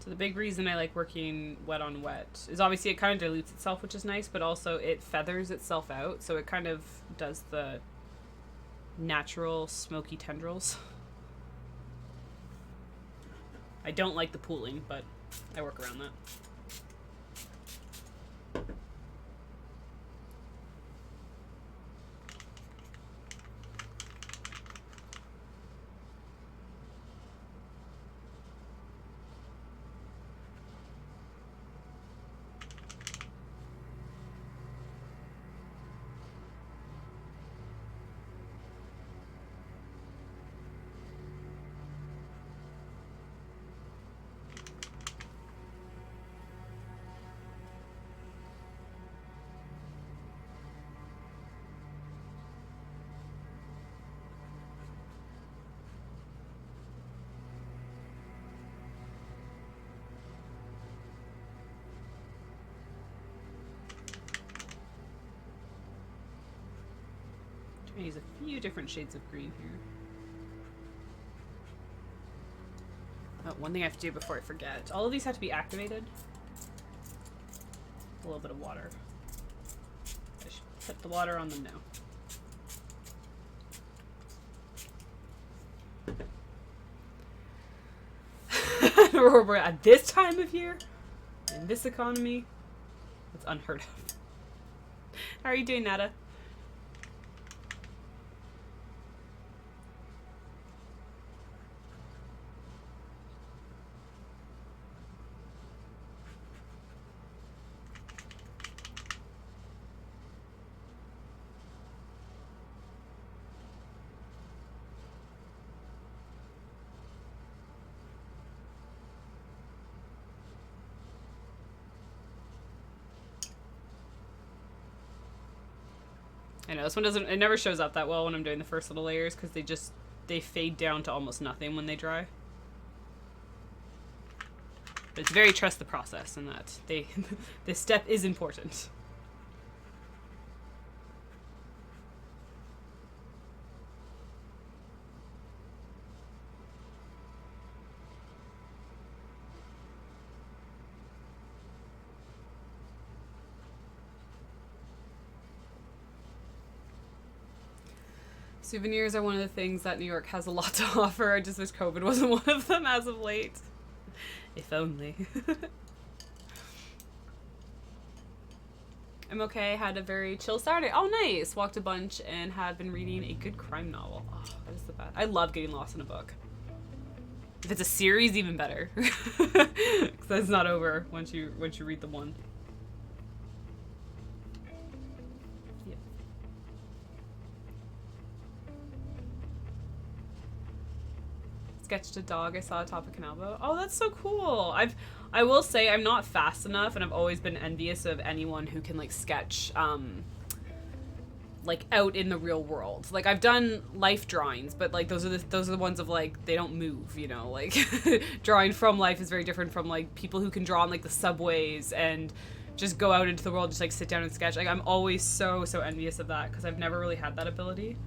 So the big reason I like working wet on wet is obviously it kind of dilutes itself, which is nice, but also it feathers itself out, so it kind of does the natural smoky tendrils. I don't like the pooling, but I work around that. I'm gonna use a few different shades of green here. Oh, one thing I have to do before I forget. All of these have to be activated. A little bit of water. I should put the water on them now. We're at this time of year, in this economy, it's unheard of. How are you doing, Nada? I know, this one doesn't, it never shows up that well when I'm doing the first little layers because they fade down to almost nothing when they dry. But it's very trust the process in that this step is important. Souvenirs are one of the things that New York has a lot to offer. I just wish COVID wasn't one of them as of late. If only. I'm okay. Had a very chill Saturday. Oh, nice. Walked a bunch and have been reading a good crime novel. Oh, that is the best. I love getting lost in a book. If it's a series, even better. Because it's not over once you read the one. Sketched a dog I saw atop a canal boat. Oh, that's so cool. I will say I'm not fast enough, and I've always been envious of anyone who can like sketch like out in the real world. Like I've done life drawings, but like those are the ones of like they don't move, you know, like drawing from life is very different from like people who can draw on like the subways and just go out into the world, just like sit down and sketch. Like I'm always so envious of that because I've never really had that ability.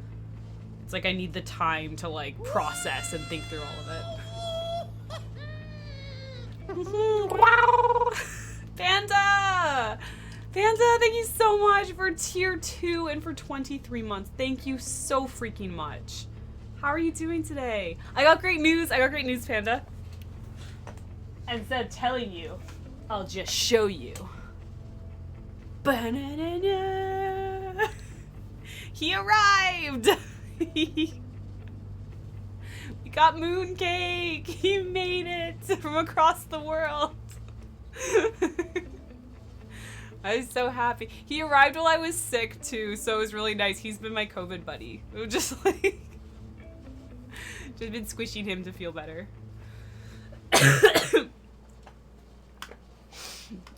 It's like I need the time to like process and think through all of it. Panda! Panda, thank you so much for tier 2 and for 23 months. Thank you so freaking much. How are you doing today? I got great news, Panda. Instead of telling you, I'll just show you. Ba-na-na-na. He arrived! We got mooncake! He made it from across the world! I was so happy. He arrived while I was sick too, so it was really nice. He's been my COVID buddy. It was just like just been squishing him to feel better.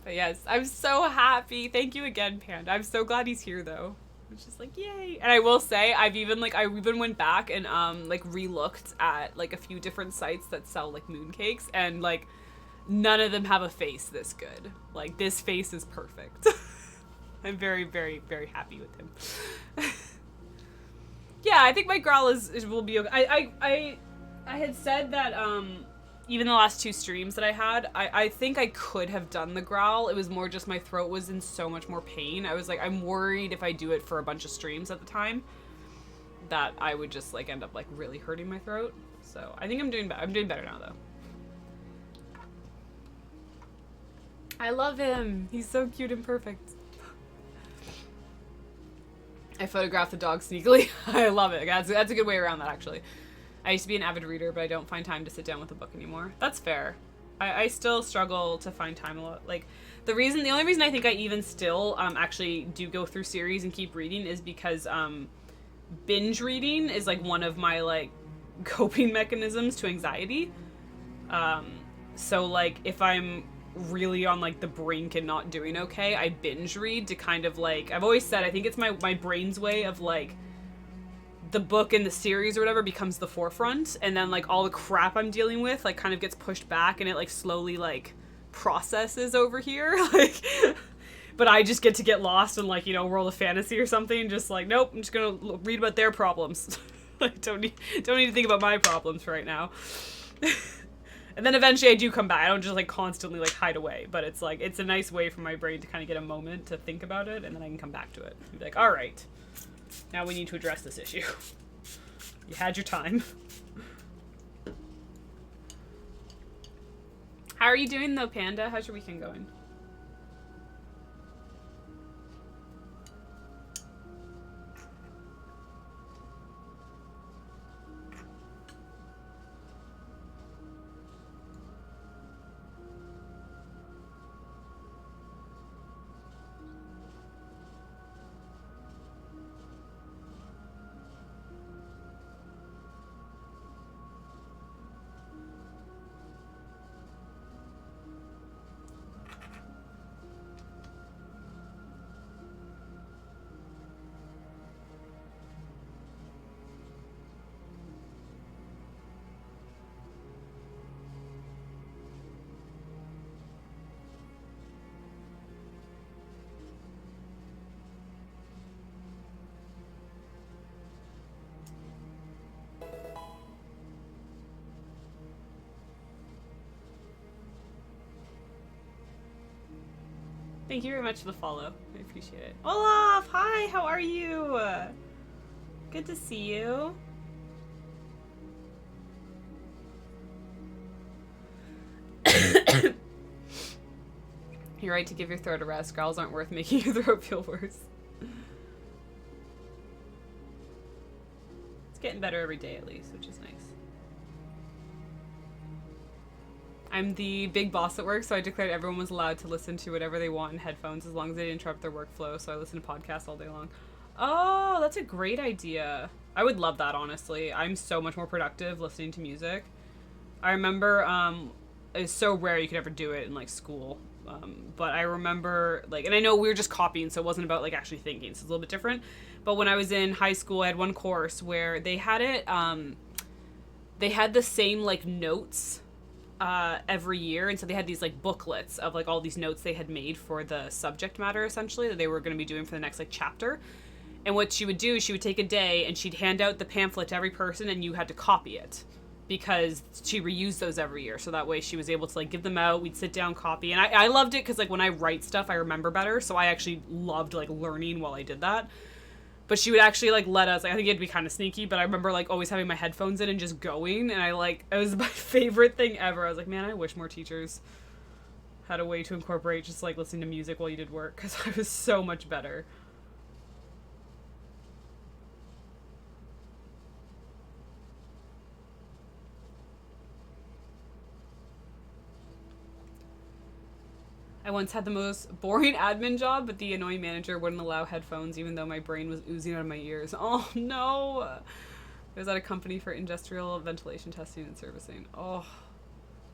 But yes, I'm so happy. Thank you again, Panda. I'm so glad he's here though. It's just like, yay. And I will say, I even went back and like re-looked at like a few different sites that sell like mooncakes, and like none of them have a face this good. Like this face is perfect. I'm very, very, very happy with him. Yeah, I think my growl will be okay. I had said that even the last 2 streams that I had, I think I could have done the growl. It was more just my throat was in so much more pain. I was like, I'm worried if I do it for a bunch of streams at the time that I would just like end up like really hurting my throat. So I think I'm doing better now though. I love him. He's so cute and perfect. I photographed the dog sneakily. I love it. That's a good way around that, actually. I used to be an avid reader, but I don't find time to sit down with a book anymore. That's fair. I still struggle to find time a lot. Like, the only reason I think I even still actually do go through series and keep reading is because binge reading is like one of my like coping mechanisms to anxiety. So like if I'm really on like the brink and not doing okay, I binge read to kind of like, I've always said I think it's my brain's way of like the book and the series or whatever becomes the forefront, and then like all the crap I'm dealing with like kind of gets pushed back and it like slowly like processes over here. Like but I just get lost in like, you know, world of fantasy or something, just like, nope, I'm just gonna read about their problems. Like don't need to think about my problems for right now. And then eventually I do come back. I don't just like constantly like hide away, but it's like, it's a nice way for my brain to kind of get a moment to think about it, and then I can come back to it and be like, all right, now we need to address this issue. You had your time. How are you doing though, Panda? How's your weekend going? Thank you very much for the follow. I appreciate it. Olaf, hi, how are you? Good to see you. You're right to give your throat a rest. Growls aren't worth making your throat feel worse. It's getting better every day at least, which is nice. I'm the big boss at work, so I declared everyone was allowed to listen to whatever they want in headphones as long as they didn't interrupt their workflow, so I listen to podcasts all day long. Oh, that's a great idea. I would love that, honestly. I'm so much more productive listening to music. I remember, it's so rare you could ever do it in, like, school. But I remember, like, and I know we were just copying, so it wasn't about, like, actually thinking, so it's a little bit different. But when I was in high school, I had one course where they had it, they had the same, like, notes every year, and so they had these like booklets of like all these notes they had made for the subject matter essentially that they were going to be doing for the next like chapter. And what she would do is she would take a day and she'd hand out the pamphlet to every person, and you had to copy it because she reused those every year, so that way she was able to like give them out. We'd sit down, copy, and I loved it because like when I write stuff I remember better, so I actually loved like learning while I did that. But she would actually, like, let us, like, I think it'd be kind of sneaky, but I remember, like, always having my headphones in and just going, and it was my favorite thing ever. I was like, man, I wish more teachers had a way to incorporate just, like, listening to music while you did work, because I was so much better. I once had the most boring admin job, but the annoying manager wouldn't allow headphones even though my brain was oozing out of my ears. Oh no! It was at a company for industrial ventilation testing and servicing. Oh.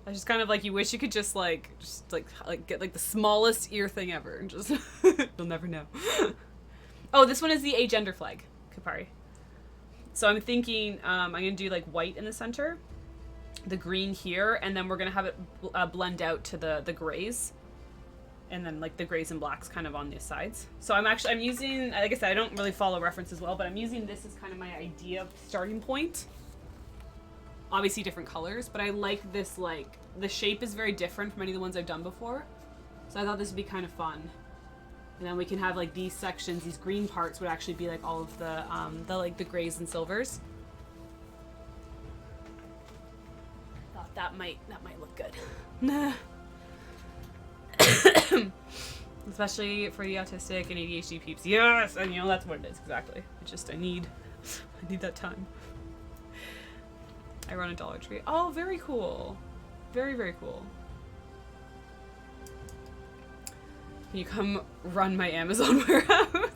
I just kind of like, you wish you could just get like the smallest ear thing ever and just, you'll never know. Oh, this one is the agender flag, Kapari. So I'm thinking, I'm gonna do like white in the center, the green here, and then we're gonna have it blend out to the grays. And then like the grays and blacks kind of on these sides. So I'm using, like I said, I don't really follow references well, but I'm using this as kind of my idea of starting point. obviously different colors, but I like this, like, the shape is very different from any of the ones I've done before. So I thought this would be kind of fun. And then we can have, like, these sections, these green parts would actually be, like, all of the like, the grays and silvers. Thought that might look good. Especially for the autistic and ADHD peeps. Yes! And, you know, that's what it is, exactly. I need that time. I run a Dollar Tree. Oh, very cool. Very, very cool. Can you come run my Amazon warehouse?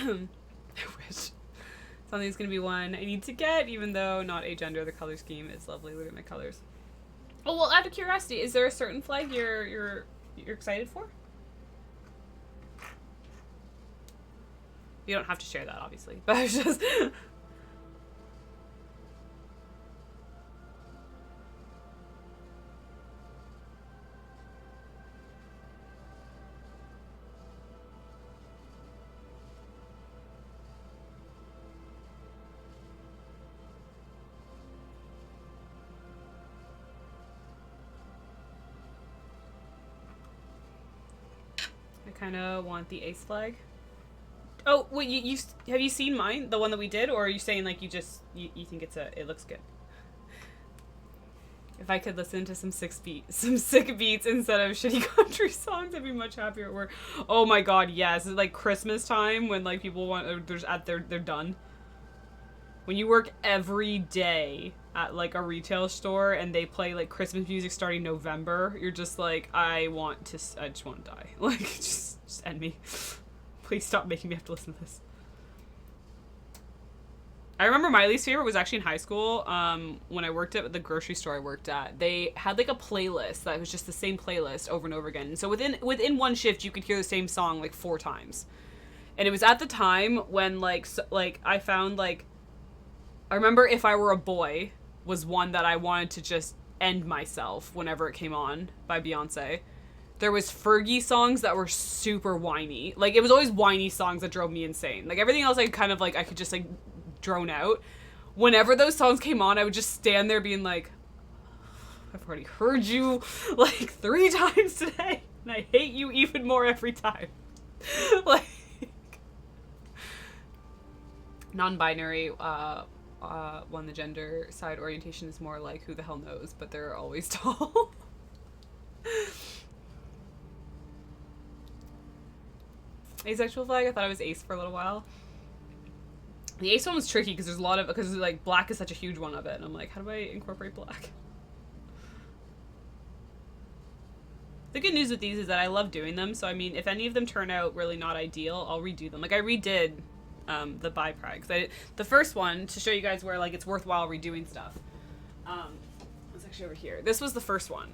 I wish. Something's gonna be one I need to get, even though not a gender. The color scheme is lovely. Look at my colors. Oh, well, out of curiosity, is there a certain flag you're excited for? You don't have to share that, obviously, but I was just... I kind of want the ace flag. Oh, wait, you have you seen mine? The one that we did? Or are you saying, like, you think it looks good? If I could listen to some sick beats instead of shitty country songs, I'd be much happier at work. Oh my god, yes. It's like Christmas time when, like, people want, they're done. When you work every day at, like, a retail store and they play, like, Christmas music starting November, you're just like, I just want to die. Like, just end me. Please stop making me have to listen to this. I remember my least favorite was actually in high school. When I worked at the grocery store I worked at, they had, like, a playlist that was just the same playlist over and over again. And so within one shift, you could hear the same song, like, 4 times. And it was at the time when, like, I found, like, I remember If I Were a Boy was one that I wanted to just end myself whenever it came on by Beyonce. There was Fergie songs that were super whiny. Like, it was always whiny songs that drove me insane. Like, everything else I kind of, like, I could just, like, drone out. Whenever those songs came on, I would just stand there being like, I've already heard you, like, 3 times today, and I hate you even more every time. Like, non-binary, one, the gender side orientation is more like, who the hell knows, but they're always tall. Asexual flag, I thought I was ace for a little while. The ace one was tricky because there's a lot of, because, like, black is such a huge one of it, and I'm like, how do I incorporate black? The good news with these is that I love doing them, so I mean, if any of them turn out really not ideal, I'll redo them. Like, I redid the bi-pride, because the first one, to show you guys where, like, it's worthwhile redoing stuff. It's actually over here. This was the first one.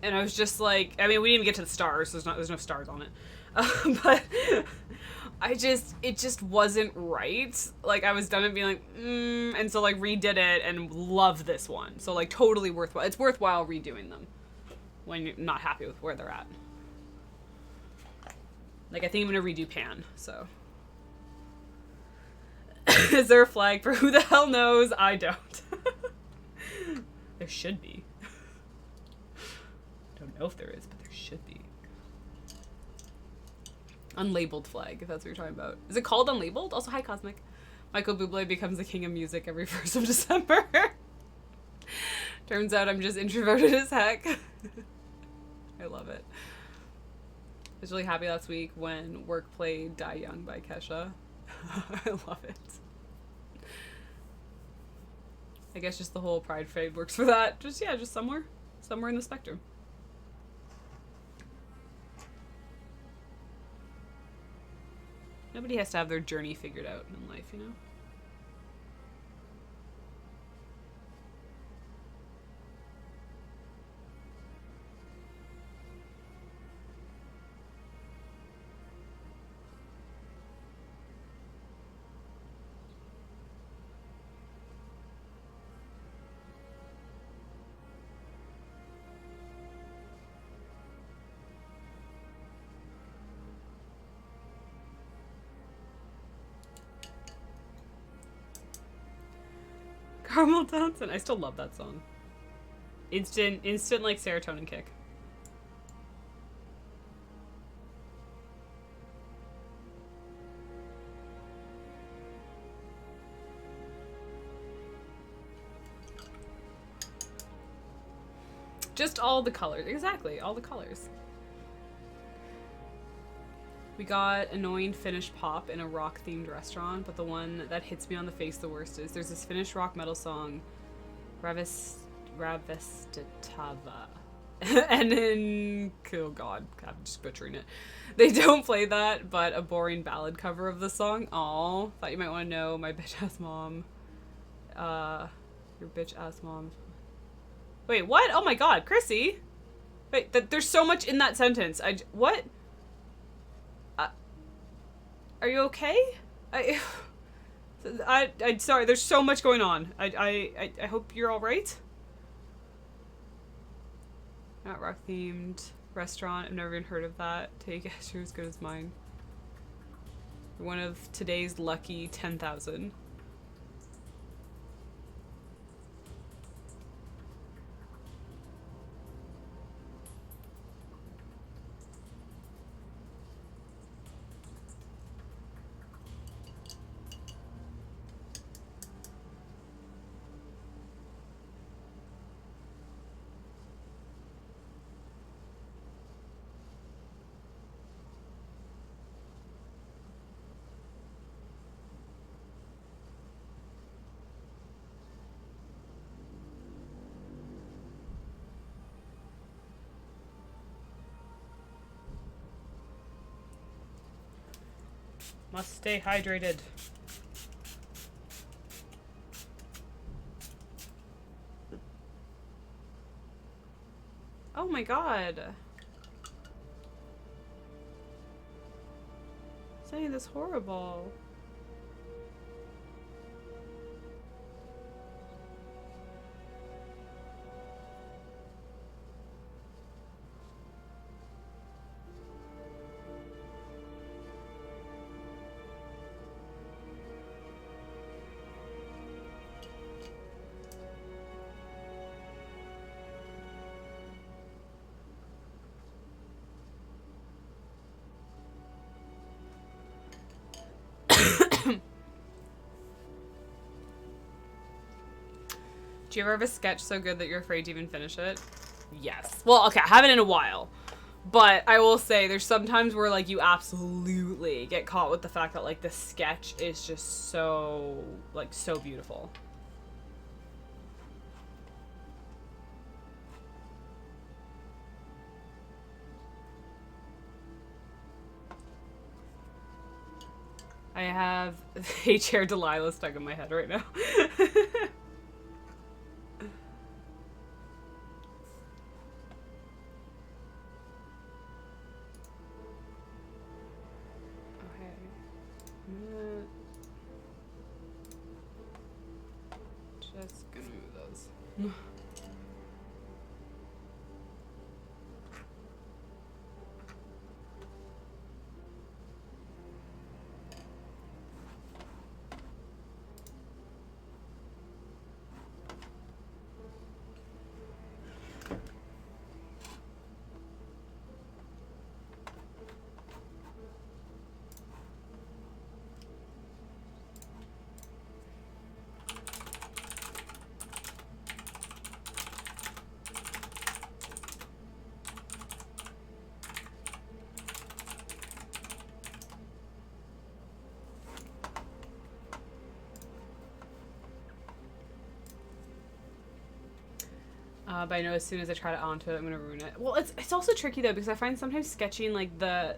And I was just like, I mean, we didn't even get to the stars, so there's no stars on it. But it just wasn't right. Like, I was done and being like, and so, like, redid it and love this one. So, like, totally worthwhile. It's worthwhile redoing them when you're not happy with where they're at. Like, I think I'm gonna redo Pan, so. Is there a flag for who the hell knows? I don't. There should be. Don't know if there is, but there should be. Unlabeled flag, if that's what you're talking about. Is it called Unlabeled? Also, hi, Cosmic. Michael Bublé becomes the king of music every 1st of December. Turns out I'm just introverted as heck. I love it. I was really happy last week when Work played Die Young by Kesha. I love it. I guess just the whole Pride Parade works for that. Just somewhere in the spectrum. Nobody has to have their journey figured out in life, you know? Carmel Townsend. I still love that song. Instant like serotonin kick. Just all the colors. Exactly, all the colors. We got annoying Finnish pop in a rock-themed restaurant, but the one that hits me on the face the worst is there's this Finnish rock metal song, Ravestitava. And then, oh god, I'm just butchering it. They don't play that, but a boring ballad cover of the song. Aw, thought you might want to know my bitch-ass mom. Your bitch-ass mom. Wait, what? Oh my god, Chrissy! Wait, there's so much in that sentence. What? Are you okay? I'm sorry. There's so much going on. I hope you're all right. Not rock themed restaurant. I've never even heard of that. Take it as good as mine. One of today's lucky 10,000. Must stay hydrated. Oh my god. Saying this horrible. Do you ever have a sketch so good that you're afraid to even finish it? Yes. Well, okay, I haven't in a while. But I will say there's sometimes where like you absolutely get caught with the fact that like the sketch is just so like so beautiful. I have H-Hair Delilah stuck in my head right now. Just gonna move those. But I know as soon as I try to onto it, I'm gonna ruin it. Well, it's also tricky though because I find sometimes sketching like the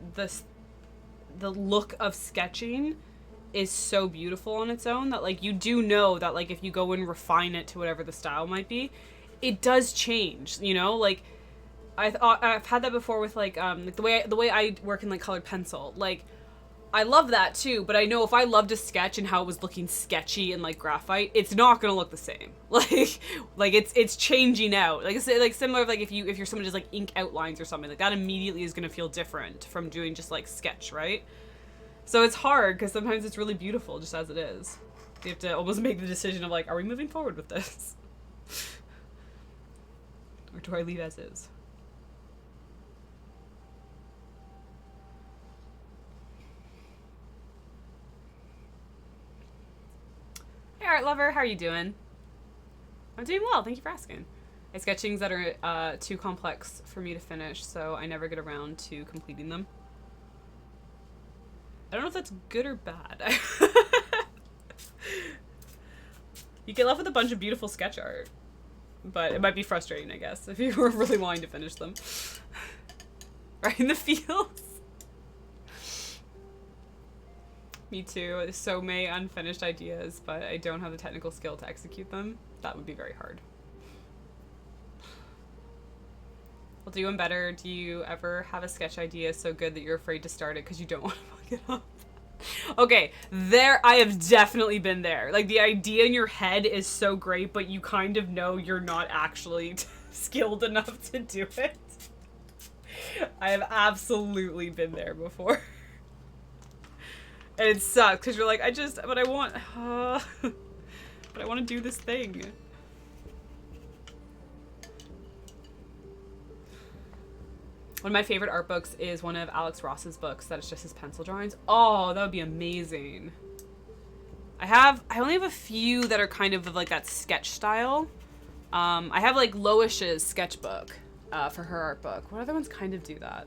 the look of sketching is so beautiful on its own that like you do know that like if you go and refine it to whatever the style might be, it does change, you know? Like I've had that before with like the way I work in like colored pencil. Like I love that too, but I know if I loved a sketch and how it was looking sketchy and like graphite, it's not gonna look the same. Like it's changing out. Like it's like similar like if you're someone just like ink outlines or something, like that immediately is gonna feel different from doing just like sketch, right? So it's hard because sometimes it's really beautiful just as it is. You have to almost make the decision of like, are we moving forward with this? Or do I leave as is? Hey art lover, how are you doing? I'm doing well, thank you for asking. I sketch things that are too complex for me to finish, so I never get around to completing them. I don't know if that's good or bad. You get left with a bunch of beautiful sketch art, but it might be frustrating, I guess, if you were really wanting to finish them. Right in the fields. Me too. There's so many unfinished ideas, but I don't have the technical skill to execute them. That would be very hard. I'll do one better. Do you ever have a sketch idea so good that you're afraid to start it because you don't want to fuck it up? Okay, I have definitely been there. Like, the idea in your head is so great, but you kind of know you're not actually skilled enough to do it. I have absolutely been there before. And it sucks, because you're like, but I want to do this thing. One of my favorite art books is one of Alex Ross's books that is just his pencil drawings. Oh, that would be amazing. I only have a few that are kind of like that sketch style. I have like Loish's sketchbook for her art book. What other ones kind of do that?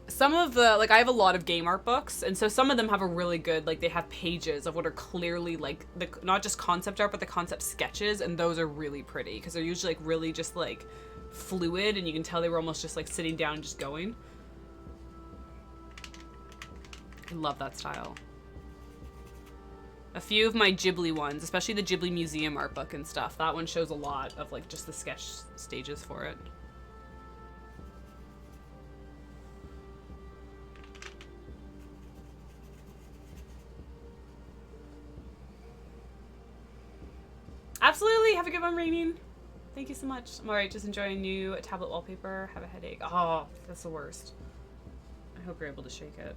Some of the, like I have a lot of game art books, and so some of them have a really good, like they have pages of what are clearly like, not just concept art, but the concept sketches, and those are really pretty, because they're usually like really just like fluid, and you can tell they were almost just like sitting down and just going. I love that style. A few of my Ghibli ones, especially the Ghibli Museum art book and stuff, that one shows a lot of like just the sketch stages for it. Absolutely. Have a good one, Raining. Thank you so much. I'm alright, just enjoying new tablet wallpaper. Have a headache. Oh, that's the worst. I hope you're able to shake it.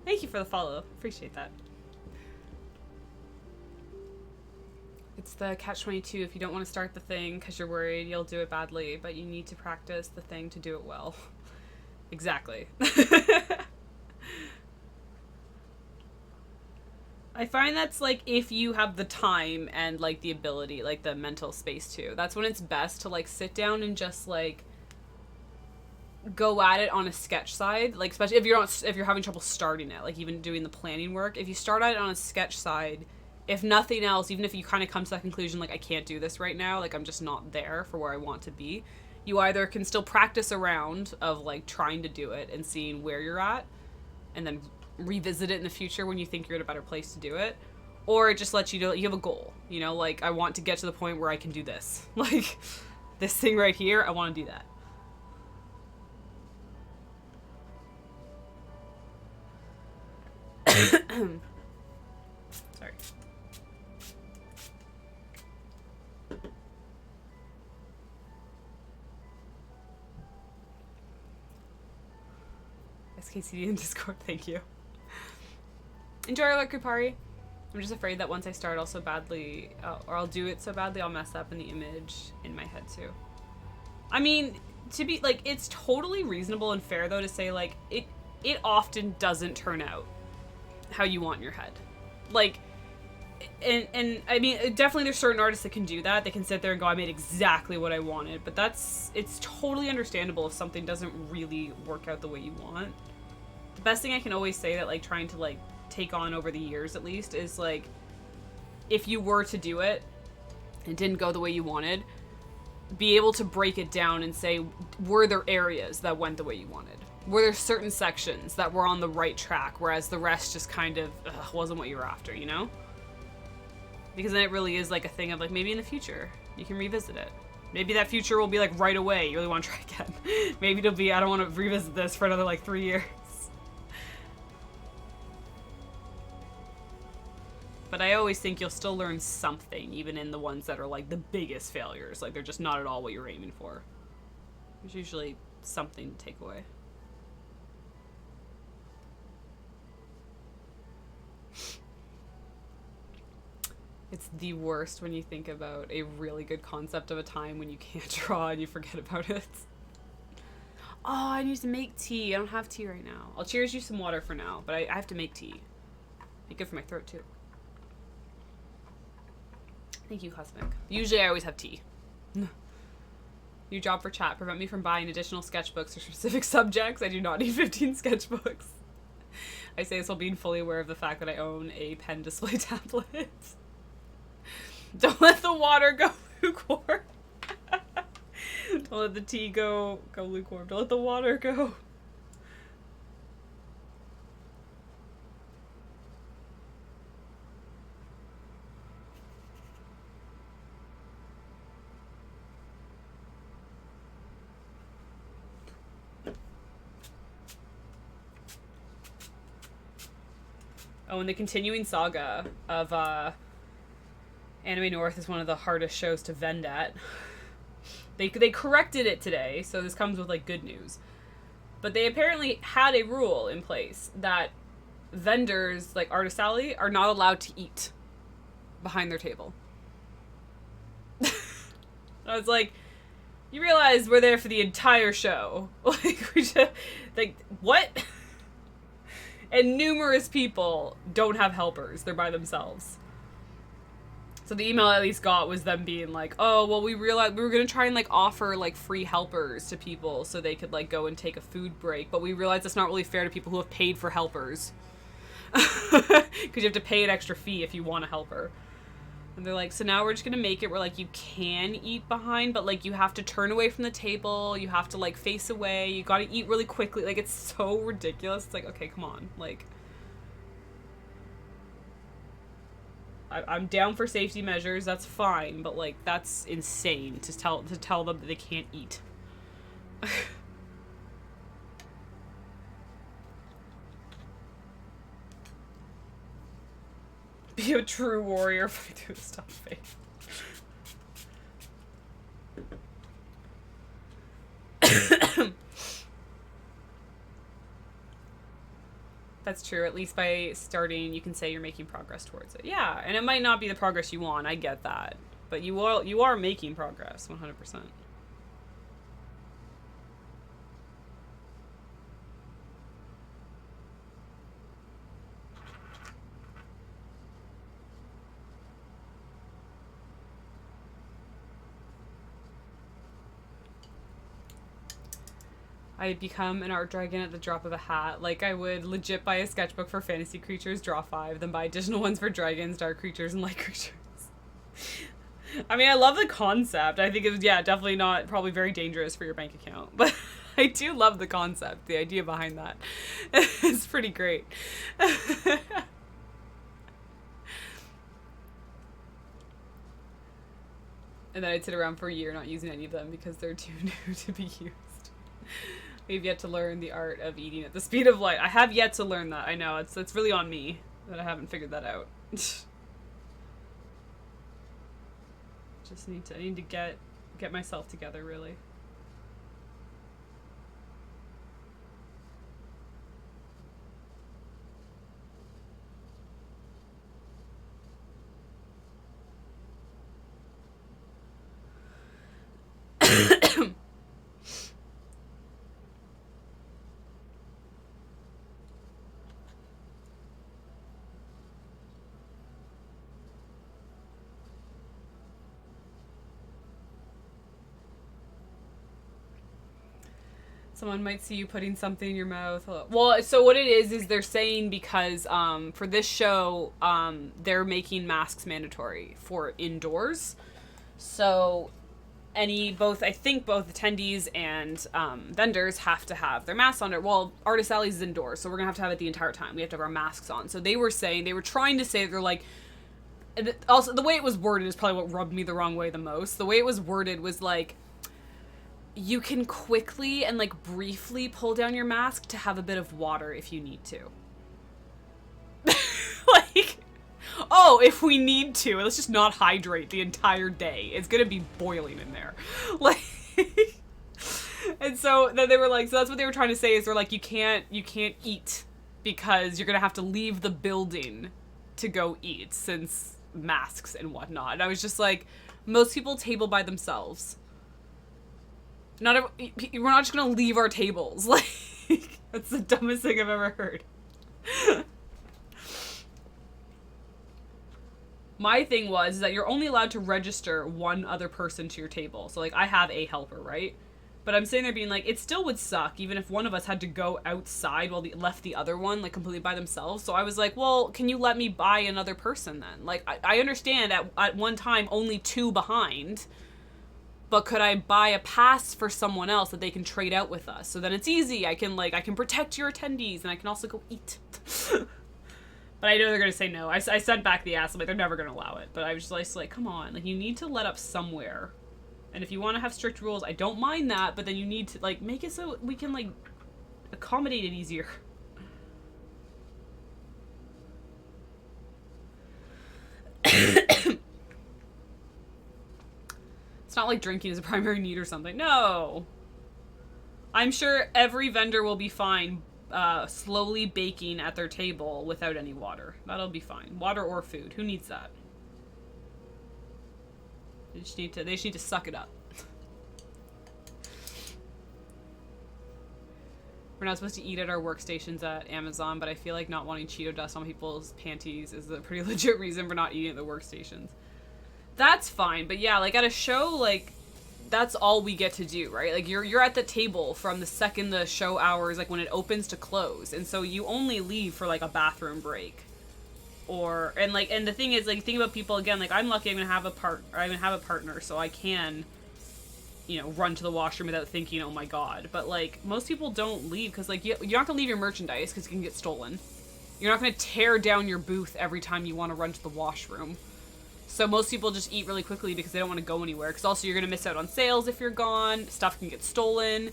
Thank you for the follow. Appreciate that. It's the catch-22. If you don't want to start the thing because you're worried you'll do it badly, but you need to practice the thing to do it well. Exactly. I find that's like if you have the time and like the ability, like the mental space too. That's when it's best to like sit down and just like go at it on a sketch side. Like especially if you're having trouble starting it, like even doing the planning work. If you start at it on a sketch side, if nothing else, even if you kind of come to that conclusion, like I can't do this right now, like I'm just not there for where I want to be, you either can still practice a round of like trying to do it and seeing where you're at and then revisit it in the future when you think you're in a better place to do it, or it just lets you know you have a goal, you know, like I want to get to the point where I can do this. Like this thing right here, I want to do that. Sorry. SKCD in Discord, thank you. Enjoy our luck, Kupari. I'm just afraid that once I start so badly, or I'll do it so badly, I'll mess up in the image in my head too. I mean, to be like, it's totally reasonable and fair though to say like, it often doesn't turn out how you want in your head. Like, and I mean, definitely there's certain artists that can do that. They can sit there and go, I made exactly what I wanted, but it's totally understandable if something doesn't really work out the way you want. The best thing I can always say that like trying to like take on over the years at least is like, if you were to do it, and didn't go the way you wanted, be able to break it down and say, were there areas that went the way you wanted? Were there certain sections that were on the right track, whereas the rest just kind of wasn't what you were after, you know? Because then it really is like a thing of like, maybe in the future, you can revisit it. Maybe that future will be like right away, you really want to try again. Maybe it'll be, I don't want to revisit this for another like 3 years. But I always think you'll still learn something, even in the ones that are like the biggest failures. Like they're just not at all what you're aiming for. There's usually something to take away. It's the worst when you think about a really good concept of a time when you can't draw and you forget about it. Oh, I need to make tea. I don't have tea right now. I'll cheers you some water for now, but I have to make tea. Be good for my throat too. Thank you, Cosmic. Usually I always have tea. New job for chat. Prevent me from buying additional sketchbooks for specific subjects. I do not need 15 sketchbooks. I say this while being fully aware of the fact that I own a pen display tablet. Don't let the water go lukewarm. Don't let the tea go lukewarm. Don't let the water go. Oh, and the continuing saga of Anime North is one of the hardest shows to vend at. They corrected it today, so this comes with like good news. But they apparently had a rule in place that vendors like Artist Alley are not allowed to eat behind their table. I was like, you realize we're there for the entire show. Like we just like what? And numerous people don't have helpers. They're by themselves. So the email I at least got was them being like, oh, well, we realized we were going to try and like offer like free helpers to people so they could like go and take a food break. But we realized it's not really fair to people who have paid for helpers. Because you have to pay an extra fee if you want a helper. And they're like, so now we're just going to make it where like you can eat behind, but like you have to turn away from the table. You have to like face away. You got to eat really quickly. Like it's so ridiculous. It's like, okay, come on. Like, I'm down for safety measures. That's fine. But like, that's insane to tell them that they can't eat. Be a true warrior if I do stuff face. That's true. At least by starting, you can say you're making progress towards it. Yeah, and it might not be the progress you want. I get that, but you are making progress, 100%. I become an art dragon at the drop of a hat. Like, I would legit buy a sketchbook for fantasy creatures, draw 5, then buy additional ones for dragons, dark creatures, and light creatures. I mean, I love the concept. I think it was, yeah, definitely not, probably very dangerous for your bank account. But I do love the concept, the idea behind that. It's pretty great. And then I'd sit around for a year not using any of them because they're too new to be used. We've yet to learn the art of eating at the speed of light. I have yet to learn that. I know, it's really on me that I haven't figured that out. I need to get myself together, really. Someone might see you putting something in your mouth. Well, so what it is they're saying because for this show, they're making masks mandatory for indoors. So I think both attendees and vendors have to have their masks on. Well, Artist Alley's is indoors, so we're going to have it the entire time. We have to have our masks on. So they were trying to say, they're like, also the way it was worded is probably what rubbed me the wrong way the most. The way it was worded was like, you can quickly and like briefly pull down your mask to have a bit of water if you need to. Like, oh, if we need to, let's just not hydrate the entire day. It's gonna be boiling in there. Like, and so then they were like, so that's what they were trying to say is they're like, you can't eat because you're gonna have to leave the building to go eat since masks and whatnot. And I was just like, most people table by themselves. We're not just gonna leave our tables. Like, that's the dumbest thing I've ever heard. My thing was that you're only allowed to register one other person to your table. So, like, I have a helper, right? But I'm sitting there being like, it still would suck even if one of us had to go outside while left the other one, like, completely by themselves. So I was like, well, can you let me buy another person then? Like, I understand at one time only 2 behind, but could I buy a pass for someone else that they can trade out with us? So then it's easy. I can protect your attendees and I can also go eat. But I know they're going to say no. I sent back the ass. I'm like, they're never going to allow it. But I was just like, come on. Like, you need to let up somewhere. And if you want to have strict rules, I don't mind that. But then you need to, like, make it so we can, like, accommodate it easier. It's not like drinking is a primary need or something. No. I'm sure every vendor will be fine slowly baking at their table without any water. That'll be fine. Water or food. Who needs that? They just need to suck it up. We're not supposed to eat at our workstations at Amazon, but I feel like not wanting Cheeto dust on people's panties is a pretty legit reason for not eating at the workstations. That's fine, but yeah, like at a show, like that's all we get to do, right? Like you're at the table from the second the show hours, like when it opens to close, and so you only leave for like a bathroom break, and the thing is, like, think about people again. Like I'm lucky, I'm gonna have a partner, so I can, run to the washroom without thinking, oh my god. But like most people don't leave because like you're not gonna leave your merchandise because it can get stolen. You're not gonna tear down your booth every time you want to run to the washroom. So most people just eat really quickly because they don't want to go anywhere. Because also you're going to miss out on sales if you're gone. Stuff can get stolen.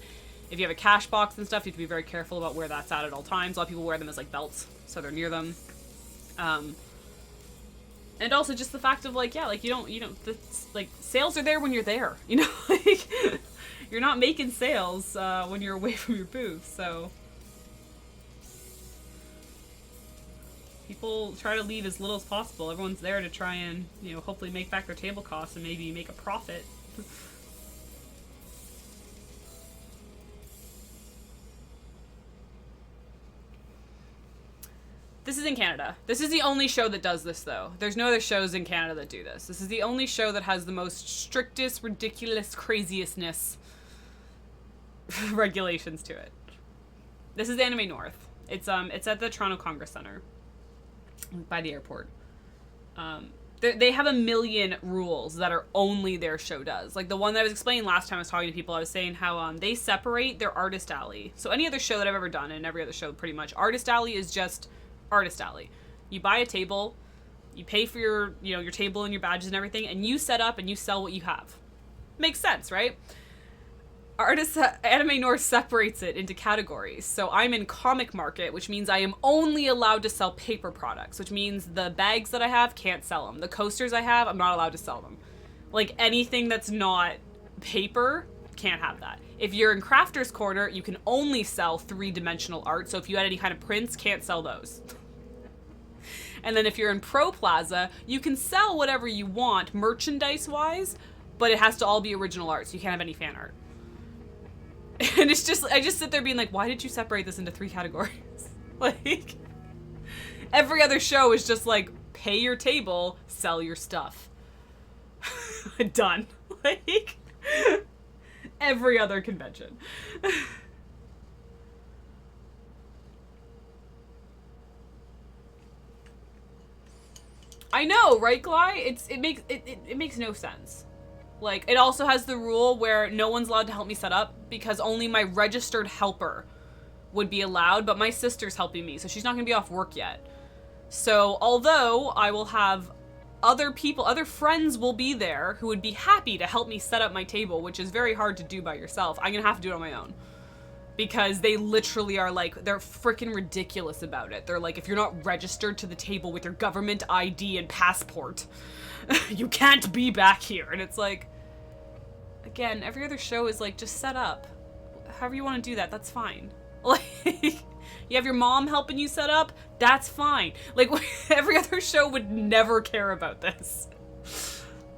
If you have a cash box and stuff, you have to be very careful about where that's at all times. A lot of people wear them as like belts, so they're near them. And also just the fact of like, yeah, like you don't, like sales are there when you're there. Like you're not making sales when you're away from your booth. So people try to leave as little as possible. Everyone's there to try and, hopefully make back their table costs and maybe make a profit. This is in Canada. This is the only show that does this, though. There's no other shows in Canada that do this. This is the only show that has the most strictest, ridiculous, craziestness regulations to it. This is Anime North. It's at the Toronto Congress Center. By the airport. They have a million rules that are only their show does. Like the one that I was explaining last time I was talking to people, I was saying how they separate their Artist Alley. So any other show that I've ever done, and every other show pretty much, Artist Alley is just Artist Alley. You buy a table, you pay for your, your table and your badges and everything, and you set up and you sell what you have. Makes sense, right? Anime North separates it into categories. So I'm in comic market, which means I am only allowed to sell paper products, which means the bags that I have, can't sell them. The coasters I have, I'm not allowed to sell them. Like anything that's not paper, can't have that. If you're in Crafter's Corner, you can only sell 3-dimensional art. So if you had any kind of prints, can't sell those. And then if you're in Pro Plaza, you can sell whatever you want merchandise-wise, but it has to all be original art, so you can't have any fan art. And it's just, I just sit there being like, why did you separate this into 3 categories? Like, every other show is just like, pay your table, sell your stuff. Done. Like, every other convention. I know, right, Gly? It makes no sense. Like, it also has the rule where no one's allowed to help me set up because only my registered helper would be allowed, but my sister's helping me, so she's not gonna be off work yet. So, although I will have other people, other friends will be there who would be happy to help me set up my table, which is very hard to do by yourself, I'm gonna have to do it on my own. Because they literally are like, they're freaking ridiculous about it. They're like, if you're not registered to the table with your government ID and passport, you can't be back here. And it's like, again, every other show is like, just set up. However you want to do that, that's fine. Like, you have your mom helping you set up, that's fine. Like, every other show would never care about this.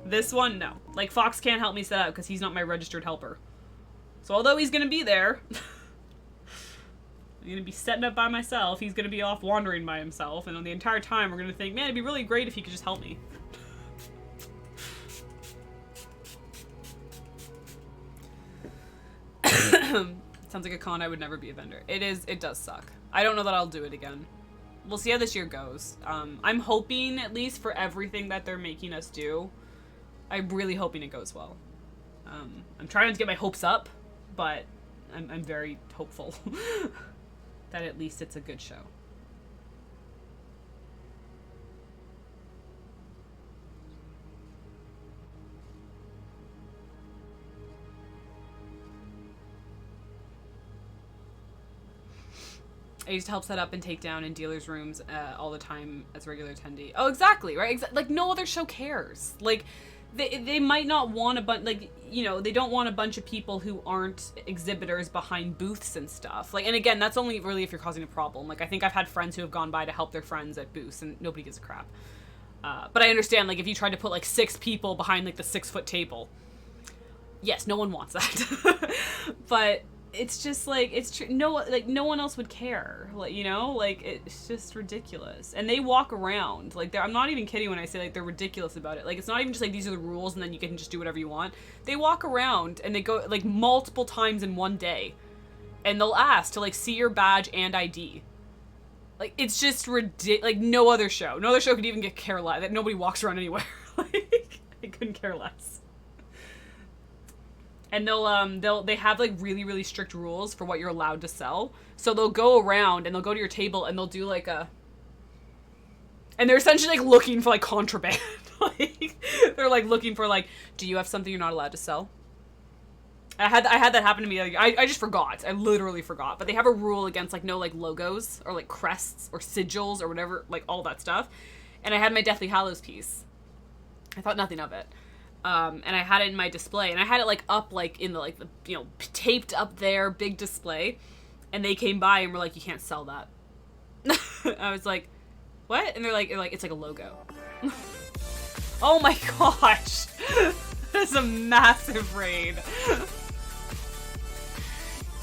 This one, no. Like, Fox can't help me set up because he's not my registered helper. So although he's gonna be there, I'm gonna be setting up by myself, he's gonna be off wandering by himself, and on the entire time we're gonna think, man, it'd be really great if he could just help me. Sounds like a con I would never be a vendor. It does suck. I don't know that I'll do it again. We'll see how this year goes. I'm hoping, at least for everything that they're making us do, I'm really hoping it goes well. I'm trying to get my hopes up, but I'm very hopeful that at least it's a good show. I used to help set up and take down in dealers' rooms all the time as a regular attendee. Oh, exactly, right? Like, no other show cares. Like, they might not want a bunch, like, you know, they don't want a bunch of people who aren't exhibitors behind booths and stuff. Like, and again, that's only really if you're causing a problem. Like, I think I've had friends who have gone by to help their friends at booths, and nobody gives a crap. But I understand, like, if you tried to put, like, 6 people behind, like, the 6-foot table, yes, no one wants that. But it's just like, it's no one else would care, like, you know, like, it's just ridiculous. And they walk around like, I'm not even kidding when I say, like, they're ridiculous about it. Like, it's not even just like these are the rules and then you can just do whatever you want. They walk around and they go like multiple times in one day and they'll ask to like see your badge and ID. Like, it's just ridiculous. Like, no other show could even get care less. That nobody walks around anywhere. Like, I couldn't care less. And they have like really, really strict rules for what you're allowed to sell. So they'll go around and they'll go to your table and they'll do like and they're essentially like looking for like contraband. Like, they're like looking for like, do you have something you're not allowed to sell? I had that happen to me. Like, I just forgot. I literally forgot. But they have a rule against like no like logos or like crests or sigils or whatever, like all that stuff. And I had my Deathly Hallows piece. I thought nothing of it. And I had it in my display, and I had it like up, like in the like the, you know, taped up there, big display. And they came by and were like, "You can't sell that." I was like, "What?" And they're like, "It's like a logo." Oh my gosh, that's a massive raid.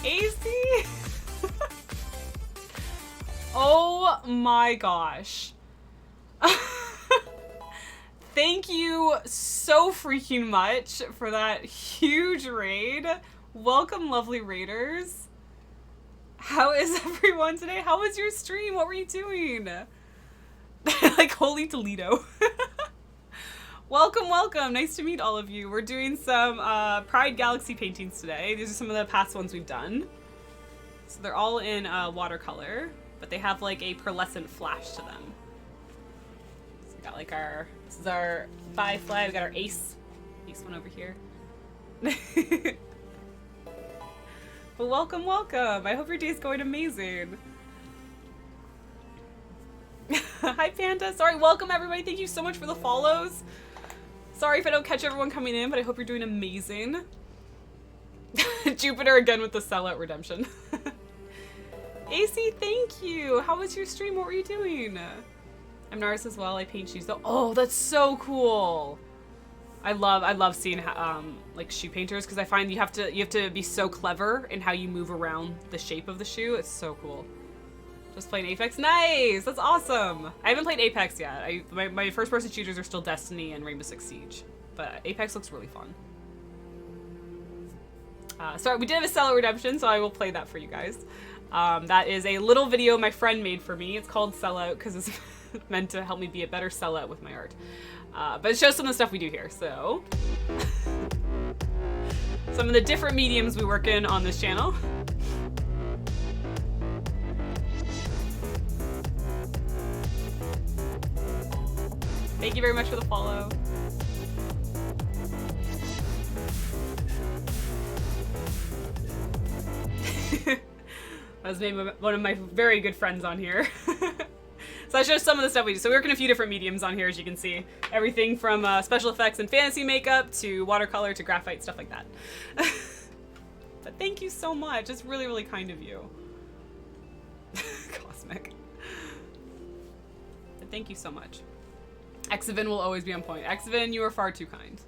AC. Oh my gosh. Thank you so freaking much for that huge raid. Welcome, lovely raiders. How is everyone today? How was your stream? What were you doing? Like, holy Toledo. Welcome, welcome. Nice to meet all of you. We're doing some Pride Galaxy paintings today. These are some of the past ones we've done. So they're all in watercolor, but they have like a pearlescent flash to them. So we got like this is our Firefly. We got our ace one over here. But welcome, welcome. I hope your day's going amazing. Hi, Panda. Sorry, welcome everybody. Thank you so much for the follows. Sorry if I don't catch everyone coming in, but I hope you're doing amazing. Jupiter again with the sellout redemption. AC, thank you. How was your stream? What were you doing? I'm Naris as well. I paint shoes though. Oh, that's so cool. I love seeing like shoe painters, because I find you have to be so clever in how you move around the shape of the shoe. It's so cool. Just playing Apex. Nice! That's awesome! I haven't played Apex yet. My first person shooters are still Destiny and Rainbow Six Siege. But Apex looks really fun. Sorry, we did have a Sellout Redemption, so I will play that for you guys. That is a little video my friend made for me. It's called Sellout because meant to help me be a better sellout with my art. But it shows some of the stuff we do here, so. Some of the different mediums we work in on this channel. Thank you very much for the follow. That was maybe one of my very good friends on here. So I show some of the stuff we do. So we work in a few different mediums on here, as you can see. Everything from special effects and fantasy makeup to watercolor to graphite, stuff like that. But thank you so much. It's really, really kind of you. Cosmic. But thank you so much. Exivin will always be on point. Exivin, you are far too kind.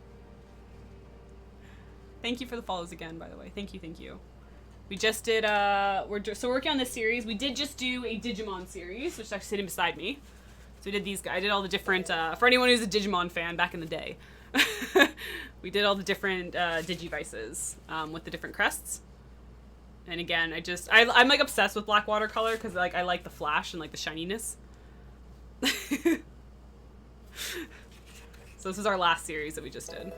Thank you for the follows again, by the way. Thank you, thank you. We just did, so we're working on this series. We did just do a Digimon series, which is actually sitting beside me. So we did these guys. I did all the different, for anyone who's a Digimon fan back in the day. We did all the different Digivices with the different crests. And again, I'm like obsessed with black watercolor because like I like the flash and like the shininess. So this is our last series that we just did.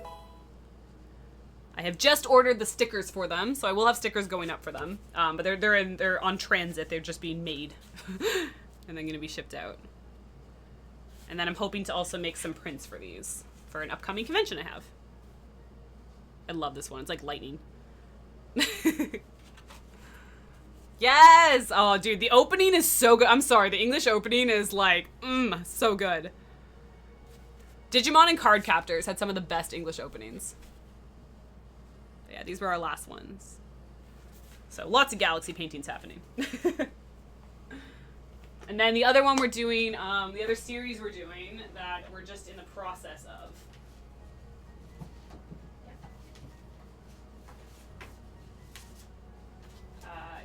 I have just ordered the stickers for them, so I will have stickers going up for them. But they're on transit. They're just being made, and they're going to be shipped out. And then I'm hoping to also make some prints for these for an upcoming convention I have. I love this one. It's like lightning. Yes! Oh, dude, the opening is so good. I'm sorry, the English opening is like, so good. Digimon and Card Captors had some of the best English openings. But yeah, these were our last ones. So lots of galaxy paintings happening. And then the other one we're doing, the other series we're doing that we're just in the process of.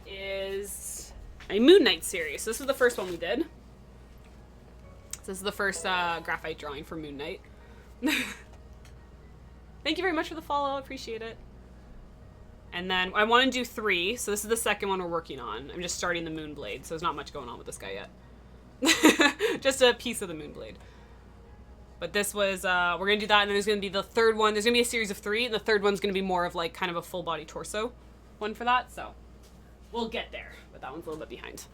Is a Moon Knight series. So this is the first one we did. So this is the first graphite drawing for Moon Knight. Thank you very much for the follow. I appreciate it. And then I want to do 3. So this is the second one we're working on. I'm just starting the Moonblade, so there's not much going on with this guy yet. Just a piece of the Moonblade. But this was, we're going to do that, and then there's going to be the third one. There's going to be a series of 3, and the third one's going to be more of like kind of a full body torso one for that, so we'll get there. But that one's a little bit behind.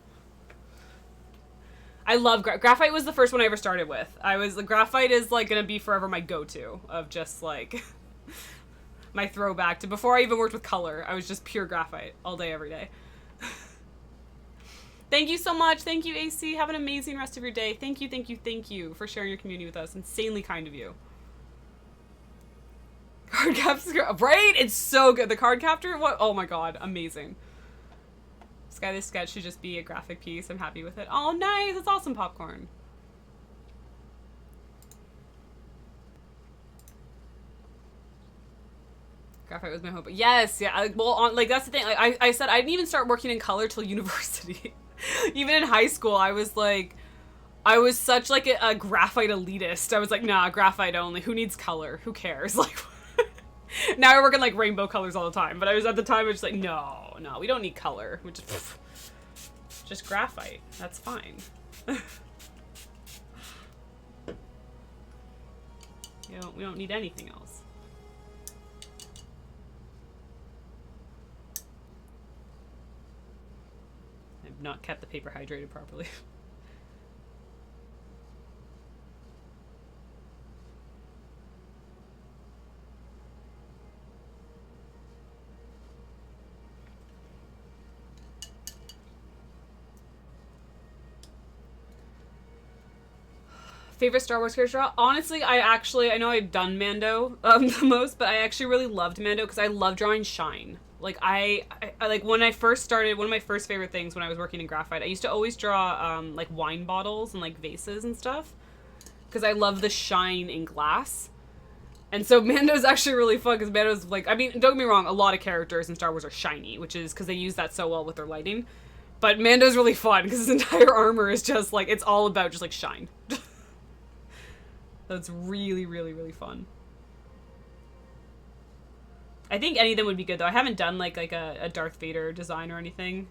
I love graphite. Was the first one I ever started with. Graphite is like going to be forever my go-to of just like my throwback to before I even worked with color. I was just pure graphite all day, every day. Thank you so much. Thank you, AC. Have an amazing rest of your day. Thank you, thank you, thank you for sharing your community with us. Insanely kind of you. Card capture, right? It's so good. The card capture, what? Oh my god, amazing. Sky this sketch should just be a graphic piece. I'm happy with it. Oh, nice. That's awesome, Popcorn. Graphite was my hope. Yes, yeah. Well, like that's the thing. Like I said, I didn't even start working in color till university. Even in high school, I was like, I was such like a graphite elitist. I was like, nah, graphite only. Who needs color? Who cares? Like, now I work in like rainbow colors all the time. But I was at the time, I was just like, no, we don't need color. We just graphite. That's fine. We don't need anything else. I've not kept the paper hydrated properly. Favorite Star Wars character? Honestly, I know I've done Mando the most, but I actually really loved Mando because I love drawing shine. Like I like when I first started, one of my first favorite things when I was working in graphite, I used to always draw like wine bottles and like vases and stuff because I love the shine in glass. And so Mando's actually really fun because Mando's like, I mean, don't get me wrong, a lot of characters in Star Wars are shiny, which is because they use that so well with their lighting. But Mando's really fun because his entire armor is just like, it's all about just like shine. That's really, really, really fun. I think any of them would be good though. I haven't done like a Darth Vader design or anything,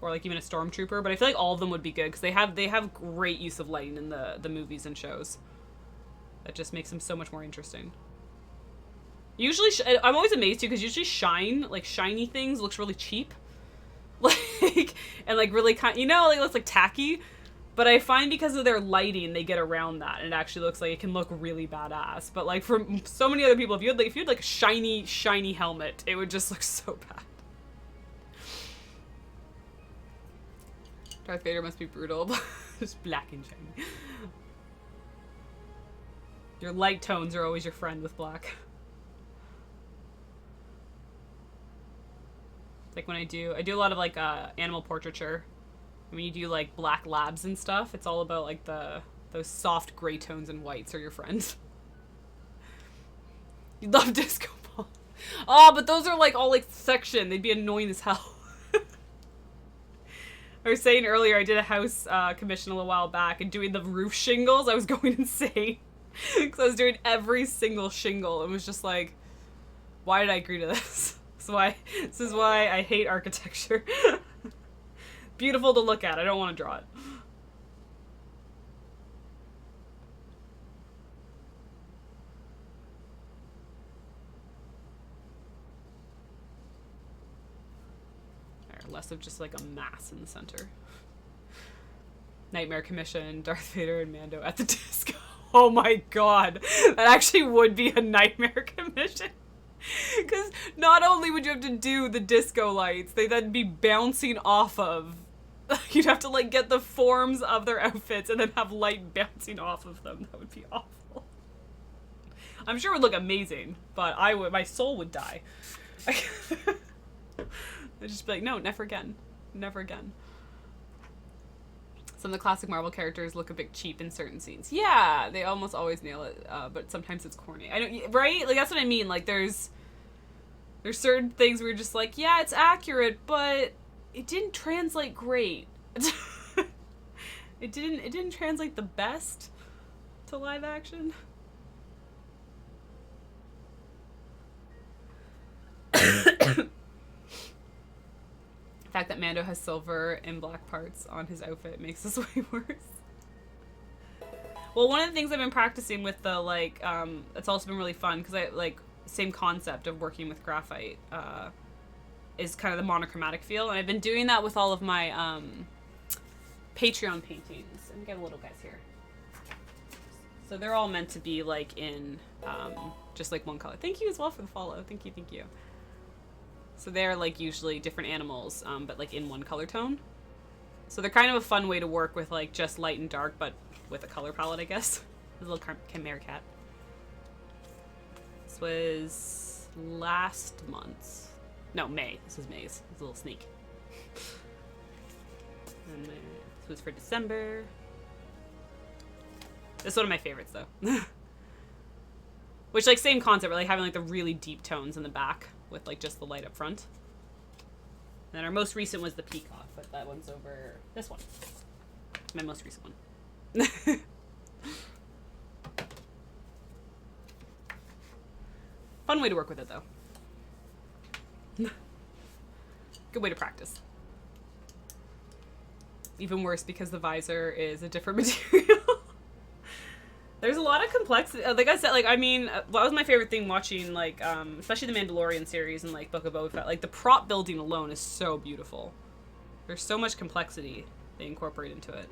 or or like even a stormtrooper. But I feel like all of them would be good because they have great use of lighting in the movies and shows. That just makes them so much more interesting. Usually, I'm always amazed too because usually shiny things looks really cheap, like and like really kind, like it looks like tacky. But I find because of their lighting, they get around that, and it actually looks like it can look really badass. But like for so many other people, if you had like a shiny helmet, it would just look so bad. Darth Vader must be brutal, just black and shiny. Your light tones are always your friend with black. Like when I do a lot of like animal portraiture. When you do like black labs and stuff, it's all about like those soft gray tones and whites are your friends. You love disco ball. Oh, but those are like all like section. They'd be annoying as hell. I was saying earlier I did a house commission a little while back, and doing the roof shingles, I was going insane. Because I was doing every single shingle and was just like, why did I agree to this? This is why I hate architecture. Beautiful to look at. I don't want to draw it. Alright, less of just like a mass in the center. Nightmare Commission, Darth Vader and Mando at the disco. Oh my god. That actually would be a Nightmare Commission. Because not only would you have to do the disco lights, they'd then be bouncing off of. You'd have to like get the forms of their outfits and then have light bouncing off of them. That would be awful. I'm sure it would look amazing, but my soul would die. I'd just be like, no, never again. Never again. Some of the classic Marvel characters look a bit cheap in certain scenes. Yeah, they almost always nail it, but sometimes it's corny. I don't, right? Like that's what I mean. Like there's certain things where you're just like, yeah, it's accurate, but it didn't translate great. It didn't translate the best to live action. The fact that Mando has silver and black parts on his outfit makes this way worse. Well, one of the things I've been practicing with the like, it's also been really fun because I like same concept of working with graphite is kind of the monochromatic feel, and I've been doing that with all of my Patreon paintings. Let me get a little guys here. So they're all meant to be like in just like one color. Thank you as well for the follow. Thank you. So they're like usually different animals, but like in one color tone. So they're kind of a fun way to work with like just light and dark, but with a color palette, I guess. This little chimera cat. This was last month. No, May. This was May's. It's a little sneak. And this was for December. This is one of my favorites though. Which like same concept, but like having like the really deep tones in the back with like just the light up front. And then our most recent was the peacock, but that one's over this one. My most recent one. Fun way to work with it though. Good way to practice. Even worse because the visor is a different material. There's a lot of complexity. Like I said, like, I mean, what was my favorite thing watching, like, especially the Mandalorian series and, like, Book of Boba Fett. Like, the prop building alone is so beautiful. There's so much complexity they incorporate into it.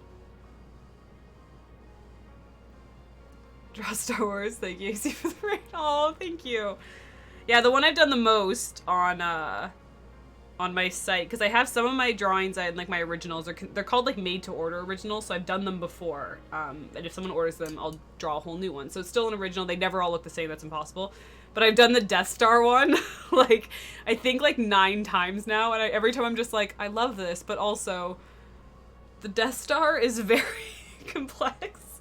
Draw Star Wars. Thank you, AC, for the rain. Oh, thank you. Yeah, the one I've done the most on my site, because I have some of my drawings, I had like my originals, they're called like made to order originals, so I've done them before, and if someone orders them, I'll draw a whole new one. So it's still an original. They never all look the same. That's impossible. But I've done the Death Star one like I think like 9 times now, and every time I'm just like, I love this, but also the Death Star is very complex,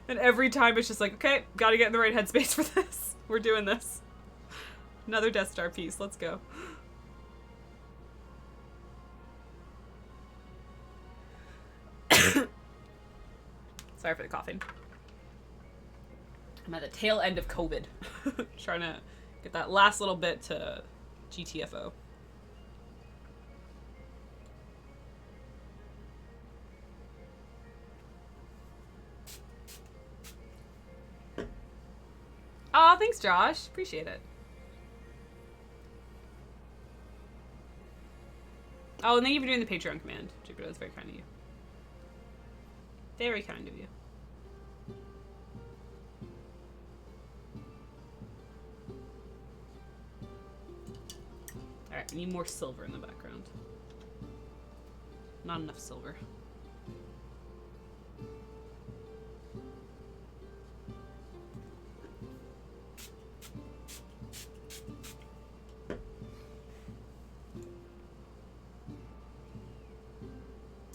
and every time it's just like, okay, gotta get in the right headspace for this. We're doing this. Another Death Star piece. Let's go. Sorry for the coughing. I'm at the tail end of COVID. Trying to get that last little bit to GTFO. Aw, thanks, Josh. Appreciate it. Oh, and thank you for doing the Patreon command, Jupiter. That's very kind of you. Very kind of you. Alright, we need more silver in the background. Not enough silver.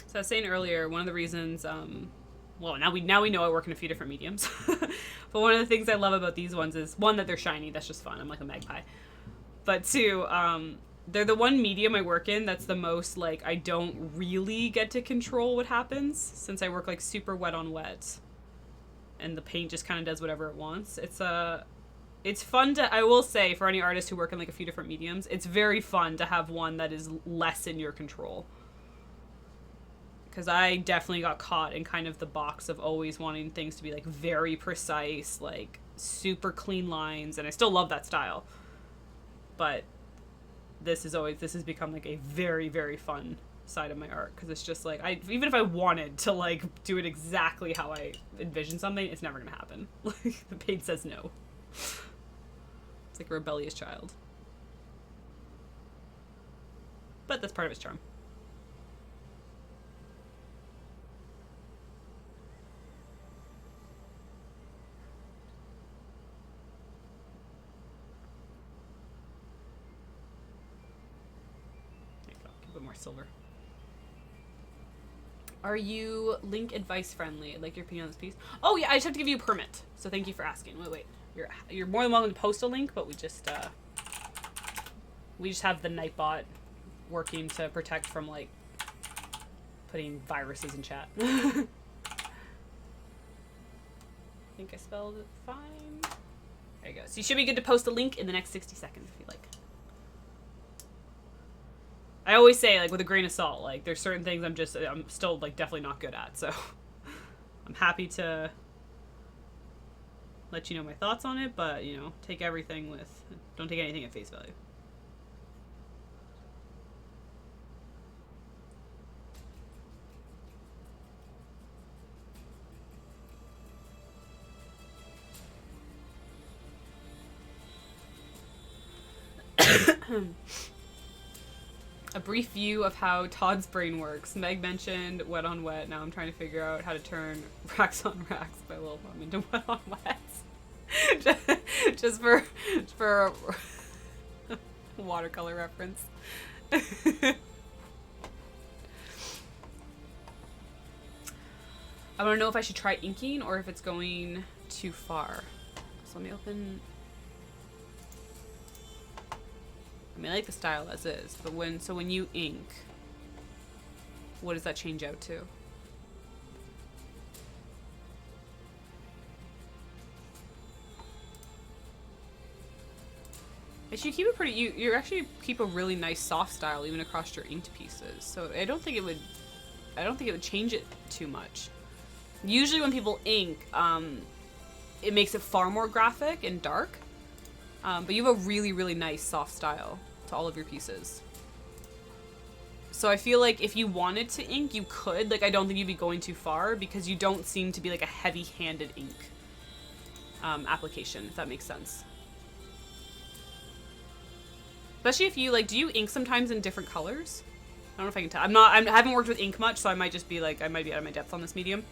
So I was saying earlier, one of the reasons, well, now we know I work in a few different mediums. But one of the things I love about these ones is, one, that they're shiny. That's just fun. I'm like a magpie. But two, they're the one medium I work in that's the most, like, I don't really get to control what happens, since I work, like, super wet on wet. And the paint just kind of does whatever it wants. It's fun to, I will say, for any artists who work in, like, a few different mediums, it's very fun to have one that is less in your control. Because I definitely got caught in kind of the box of always wanting things to be, like, very precise, like, super clean lines, and I still love that style. But this has become, like, a very, very fun side of my art, because it's just, like, even if I wanted to, like, do it exactly how I envision something, it's never gonna happen. Like, the paint says no. It's like a rebellious child. But that's part of its charm. More silver. Are you link advice friendly? I'd like your opinion on this piece. Oh yeah, I just have to give you a permit. So thank you for asking. Wait. You're more than welcome to post a link, but we just have the Nightbot working to protect from, like, putting viruses in chat. I think I spelled it fine. There you go. So you should be good to post a link in the next 60 seconds if you like. I always say, like, with a grain of salt, like, there's certain things I'm still, like, definitely not good at, so I'm happy to let you know my thoughts on it, but, you know, don't take anything at face value. A brief view of how Todd's brain works. Meg mentioned wet on wet. Now I'm trying to figure out how to turn racks on racks by Lil Mom into wet on wet. just for a watercolor reference. I want to know if I should try inking or if it's going too far. So let me open. I mean, I like the style as is, but when you ink, what does that change out to? If you keep it pretty, you actually keep a really nice soft style even across your inked pieces. So I don't think it would change it too much. Usually when people ink, it makes it far more graphic and dark. But you have a really, really nice soft style to all of your pieces. So I feel like if you wanted to ink, you could. Like, I don't think you'd be going too far because you don't seem to be like a heavy-handed ink application, if that makes sense. Especially if you, like, do you ink sometimes in different colors? I don't know if I can tell. I haven't worked with ink much, so I might just be like, I might be out of my depth on this medium.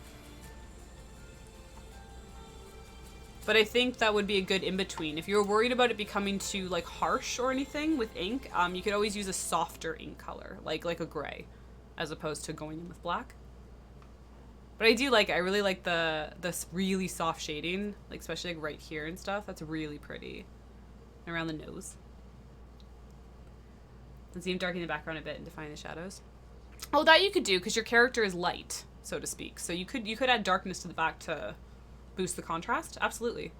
But I think that would be a good in-between. If you're worried about it becoming too, like, harsh or anything with ink, you could always use a softer ink color, like a gray, as opposed to going in with black. But I do like it. I really like this really soft shading, like, especially like right here and stuff. That's really pretty. And around the nose. Let's even darken the background a bit and define the shadows. Oh, that you could do, because your character is light, so to speak. So you could add darkness to the back to boost the contrast. Absolutely.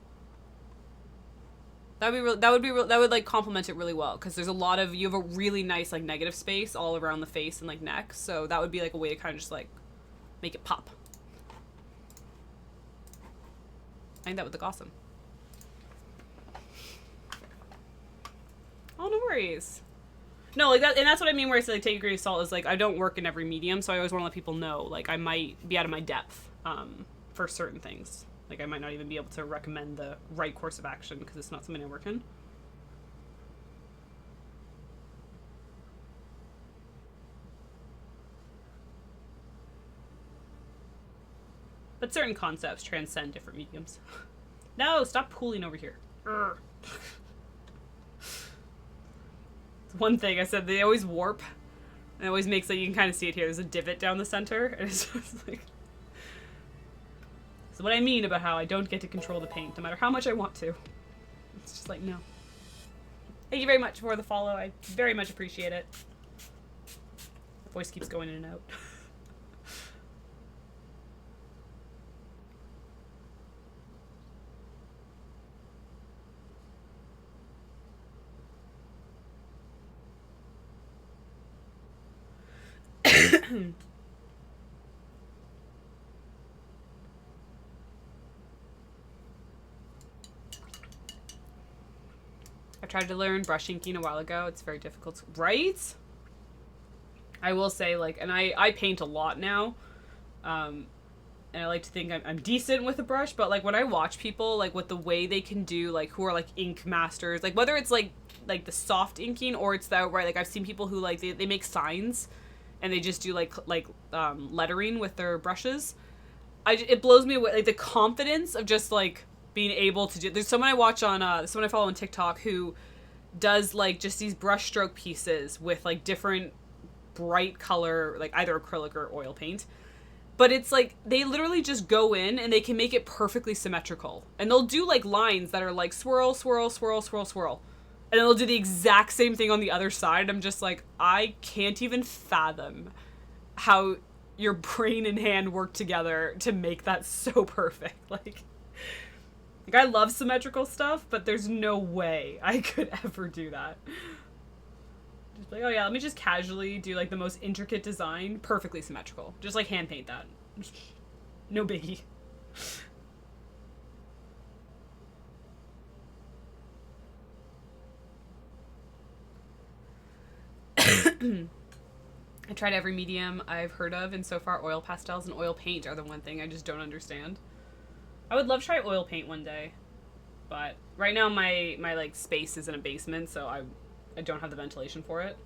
That would like complement it really well, because there's you have a really nice, like, negative space all around the face and, like, neck, so that would be like a way to kind of just, like, make it pop. I think that would look awesome. Oh, no worries. No, like that, and that's what I mean where I say like take a grain of salt is like I don't work in every medium, so I always want to let people know like I might be out of my depth for certain things. Like I might not even be able to recommend the right course of action because it's not something I work in. But certain concepts transcend different mediums. No, stop pooling over here. One thing I said, they always warp. And it always makes like, you can kind of see it here. There's a divot down the center. And it's just like... So what I mean about how I don't get to control the paint, no matter how much I want to. It's just like, no. Thank you very much for the follow. I very much appreciate it. The voice keeps going in and out. I tried to learn brush inking a while ago. It's very difficult, right? I will say, like, and I paint a lot now. And I like to think I'm decent with a brush, but, like, when I watch people, like, with the way they can do, like, who are, like, ink masters, like, whether it's, like the soft inking or it's the outright, like, I've seen people who, like, they make signs and they just do, like lettering with their brushes. It blows me away, like, the confidence of just, like, being able to do... There's someone I watch on, someone I follow on TikTok who does, like, just these brushstroke pieces with, like, different bright color, like, either acrylic or oil paint. But it's, like, they literally just go in and they can make it perfectly symmetrical. And they'll do, like, lines that are, like, swirl, swirl, swirl, swirl, swirl. And then they'll do the exact same thing on the other side. I'm just like, I can't even fathom how your brain and hand work together to make that so perfect. Like I love symmetrical stuff, but there's no way I could ever do that. Just like, oh yeah, let me just casually do like the most intricate design, perfectly symmetrical. Just like hand paint that. No biggie. I tried every medium I've heard of, and so far oil pastels and oil paint are the one thing I just don't understand. I would love to try oil paint one day, but right now my like space is in a basement, so I don't have the ventilation for it.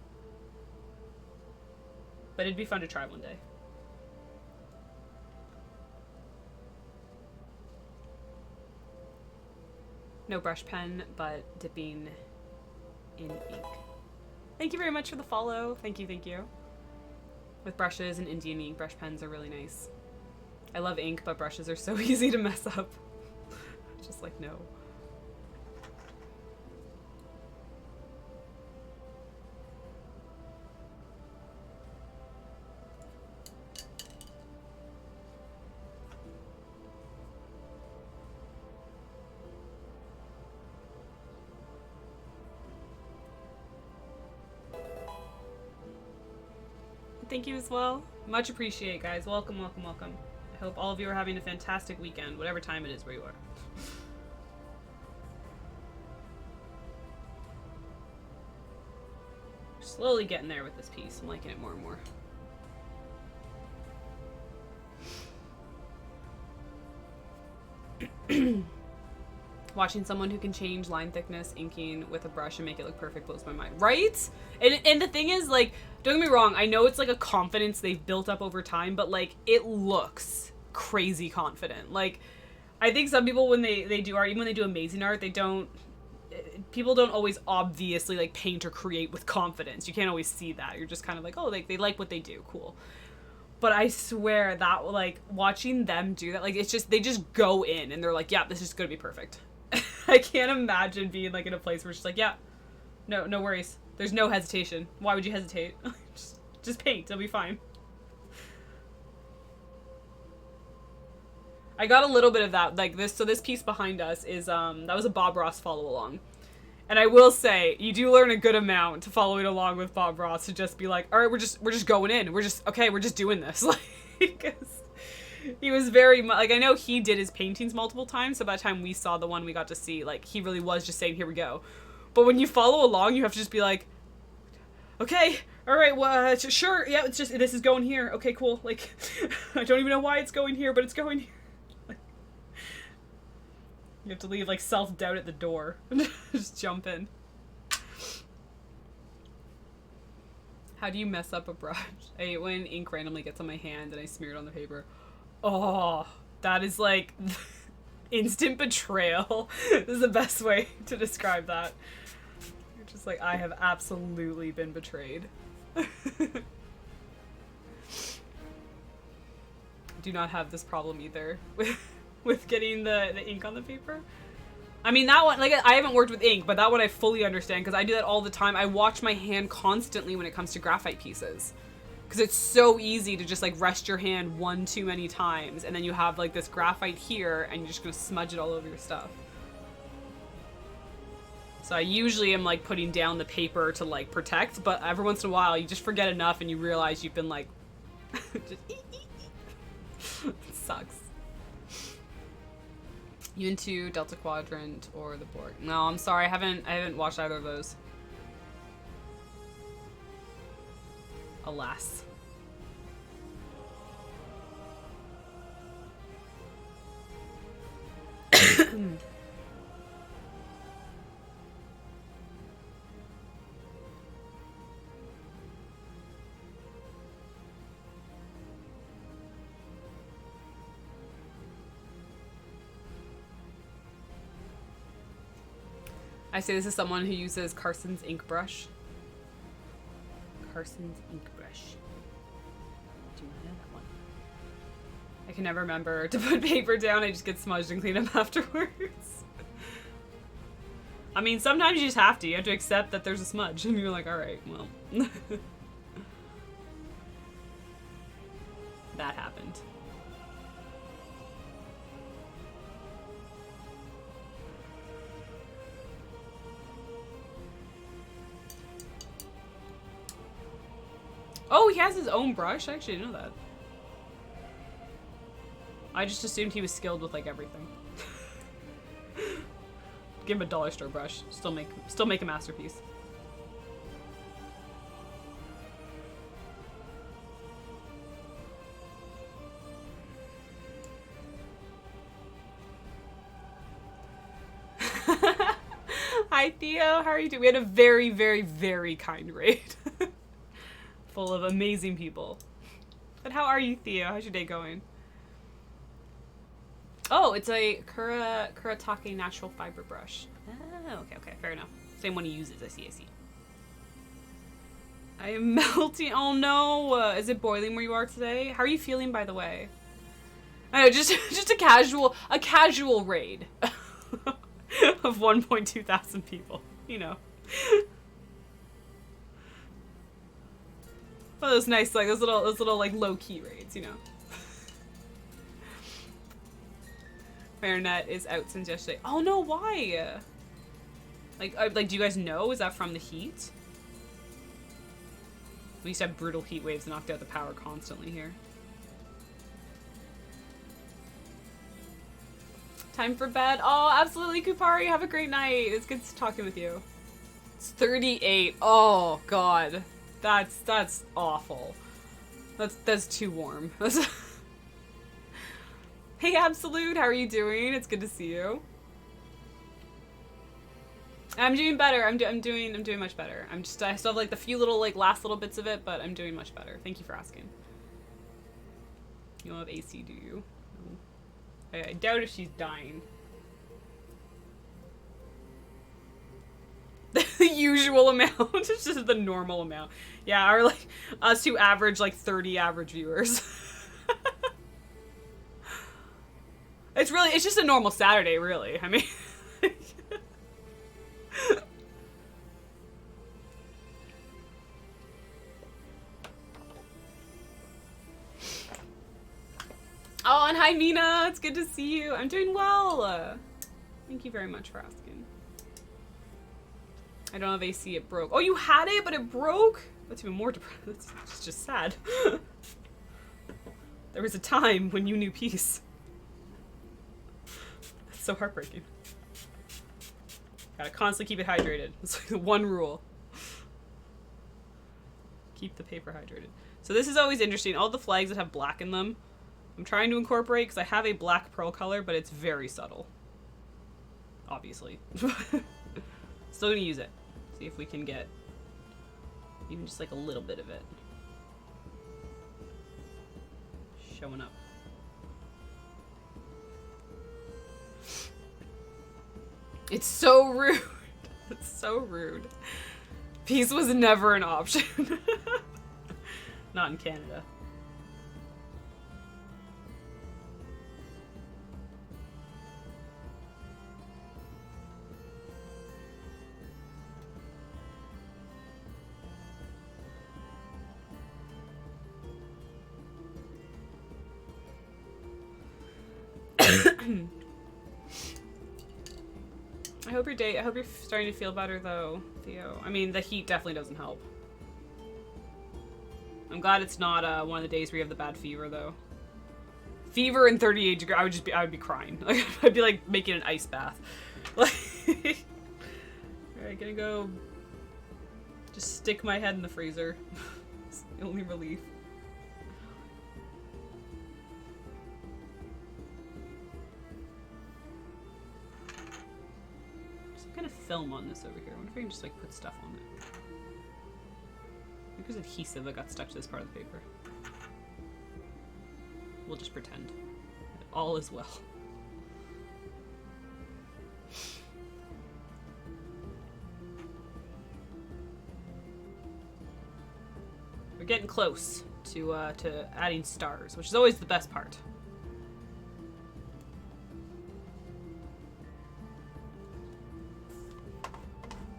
But it'd be fun to try one day. No brush pen, but dipping in ink. Thank you very much for the follow. Thank you, thank you. With brushes and Indian ink, brush pens are really nice. I love ink, but brushes are so easy to mess up. Just like, no. Thank you as well. Much appreciate, guys. Welcome, welcome, welcome. I hope all of you are having a fantastic weekend, whatever time it is where you are. Slowly getting there with this piece. I'm liking it more and more. Watching someone who can change line thickness inking with a brush and make it look perfect blows my mind. Right? And the thing is, like, don't get me wrong, I know it's like a confidence they've built up over time, but like it looks crazy confident. Like I think some people when they do art, even when they do amazing art, people don't always obviously like paint or create with confidence. You can't always see that. You're just kind of like, oh, they like what they do, cool. But I swear that like watching them do that, like it's just, they just go in and they're like, yeah, this is gonna be perfect. I can't imagine being like in a place where it's just like, yeah, no worries. There's no hesitation. Why would you hesitate? just paint, it'll be fine. I got a little bit of that, like this, so this piece behind us is, that was a Bob Ross follow along. And I will say, you do learn a good amount to following along with Bob Ross to just be like, all right, we're just going in. We're just doing this. Like, 'cause he was very much, like, I know he did his paintings multiple times, so by the time we saw the one we got to see, like, he really was just saying, here we go. But when you follow along, you have to just be like, okay, all right, well, sure, yeah, it's just, this is going here. Okay, cool. Like, I don't even know why it's going here, but it's going here. Like, you have to leave, like, self-doubt at the door. Just jump in. How do you mess up a brush? I hate when ink randomly gets on my hand and I smear it on the paper. Oh, that is like instant betrayal. This is the best way to describe that. You're just like, I have absolutely been betrayed. Do not have this problem either with getting the ink on the paper. I mean, that one, like, I haven't worked with ink, but that one I fully understand, because I do that all the time. I watch my hand constantly when it comes to graphite pieces. Because it's so easy to just, like, rest your hand one too many times, and then you have, like, this graphite here, and you're just gonna smudge it all over your stuff. So I usually am, like, putting down the paper to, like, protect, but every once in a while, you just forget enough, and you realize you've been, like, just it sucks. You into Delta Quadrant or the Borg? No, I'm sorry, I haven't watched either of those. Alas. I say this is someone who uses Carson's ink brush. Carson's ink brush. Do you know that one? I can never remember to put paper down. I just get smudged and clean up afterwards. I mean, sometimes you just have to. You have to accept that there's a smudge. And you're like, alright, well. That happened. Oh, he has his own brush? I actually didn't know that. I just assumed he was skilled with, like, everything. Give him a dollar store brush. Still make a masterpiece. Hi, Theo. How are you doing? We had a very, very, very kind raid. Full of amazing people. But how are you, Theo? How's your day going? Oh, it's a Kuretake natural fiber brush. Oh, okay, fair enough. Same one he uses, I see. I am melting. Oh no, is it boiling where you are today? How are you feeling, by the way? I know, just a casual raid of 1.2 thousand people, you know. Well, those nice, like, those little like low-key raids, you know. Fairnet is out since yesterday. Oh no, why? Like, do you guys know? Is that from the heat? We used to have brutal heat waves that knocked out the power constantly here. Time for bed. Oh, absolutely, Kupari. Have a great night. It's good talking with you. It's 38. Oh God, that's awful. That's too warm. Hey, Absolute. How are you doing? It's good to see you. I'm doing better. I'm doing much better. I still have like the few little like last little bits of it, but I'm doing much better. Thank you for asking. You don't have AC, do you? No. I doubt if she's dying. The usual amount. It's just the normal amount. Yeah, or like us who average like 30 average viewers. It's just a normal Saturday, really. I mean. Oh, and hi Mina, it's good to see you. I'm doing well. Thank you very much for asking. I don't have AC, it broke. Oh, you had it, but it broke? That's even more depressing. It's just sad. There was a time when you knew peace. That's so heartbreaking. Gotta constantly keep it hydrated. It's like the one rule. Keep the paper hydrated. So this is always interesting. All the flags that have black in them, I'm trying to incorporate because I have a black pearl color, but it's very subtle. Obviously. Still gonna use it. See if we can get even just like a little bit of it showing up. It's so rude. It's so rude. Peace was never an option. Not in Canada. I hope you're starting to feel better though, Theo. I mean, the heat definitely doesn't help. I'm glad it's not one of the days where you have the bad fever though. Fever and 38 degrees, I would be crying. Like, I'd be like making an ice bath. Like, alright, gonna go just stick my head in the freezer. It's the only relief. Kind of film on this over here. I wonder if I can just like put stuff on it. I think there's adhesive that got stuck to this part of the paper. We'll just pretend. All is well. We're getting close to adding stars, which is always the best part.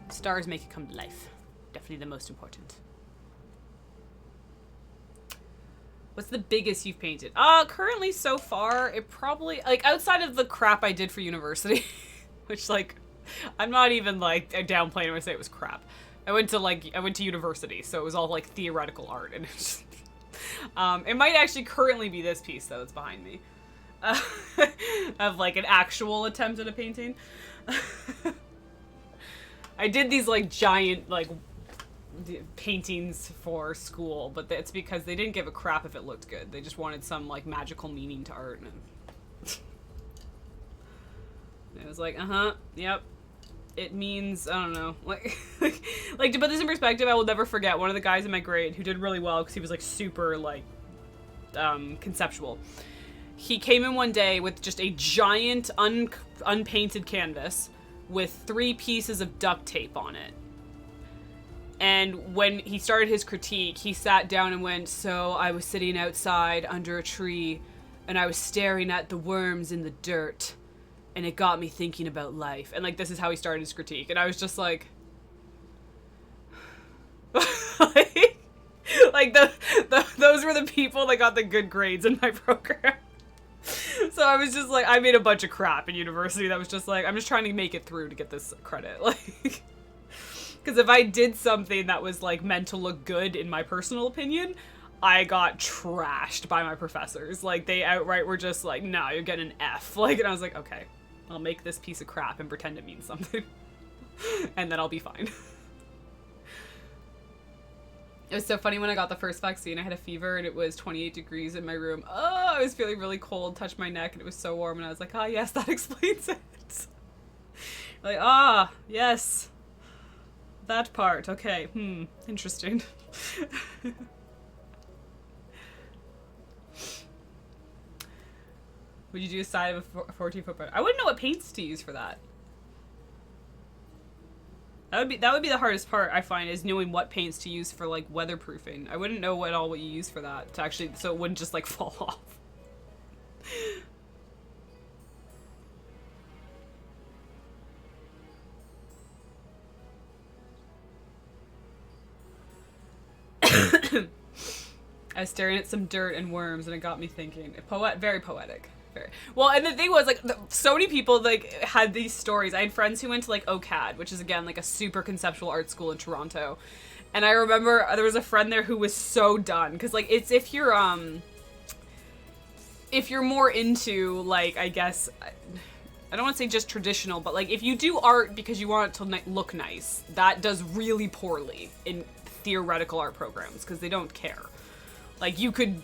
Stars make it come to life. Definitely the most important. What's the biggest you've painted? Currently so far, it probably, like, outside of the crap I did for university, which, like, I'm not even, like, downplaying when I say it was crap. I went to university, so it was all, like, theoretical art, and it's just, it might actually currently be this piece, though, that's behind me. Of, like, an actual attempt at a painting. I did these, like, giant, like, paintings for school, but it's because they didn't give a crap if it looked good. They just wanted some, like, magical meaning to art. And it was like, yep. It means, I don't know. Like, to put this in perspective, I will never forget one of the guys in my grade who did really well because he was, like, super, like, conceptual. He came in one day with just a giant unpainted canvas with 3 pieces of duct tape on it. And when he started his critique, he sat down and went, "So I was sitting outside under a tree and I was staring at the worms in the dirt and it got me thinking about life." And like, this is how he started his critique. And I was just like, those were the people that got the good grades in my program. So I was just like, I made a bunch of crap in university that was just like, I'm just trying to make it through to get this credit. Like, because if I did something that was like meant to look good in my personal opinion, I got trashed by my professors. Like, they outright were just like, "No, you're getting an F." Like, and I was like, okay, I'll make this piece of crap and pretend it means something. And then I'll be fine. It was so funny when I got the first vaccine. I had a fever and it was 28 degrees in my room. Oh, I was feeling really cold, touched my neck and it was so warm and I was like, "Ah, yes, that explains it." Like, ah, yes. That part, okay, interesting. Would you do a side of a 14-foot boat? I wouldn't know what paints to use for that. That would be the hardest part, I find, is knowing what paints to use for like weatherproofing. I wouldn't know what you use for that to actually, so it wouldn't just like fall off. I was staring at some dirt and worms and it got me thinking. Very poetic. Very. Well, and the thing was, like, so many people, like, had these stories. I had friends who went to, like, OCAD, which is, again, like, a super conceptual art school in Toronto. And I remember there was a friend there who was so done. Because, like, it's if you're more into, like, I guess, I don't want to say just traditional, but like if you do art because you want it to look nice, that does really poorly in theoretical art programs because they don't care. Like you could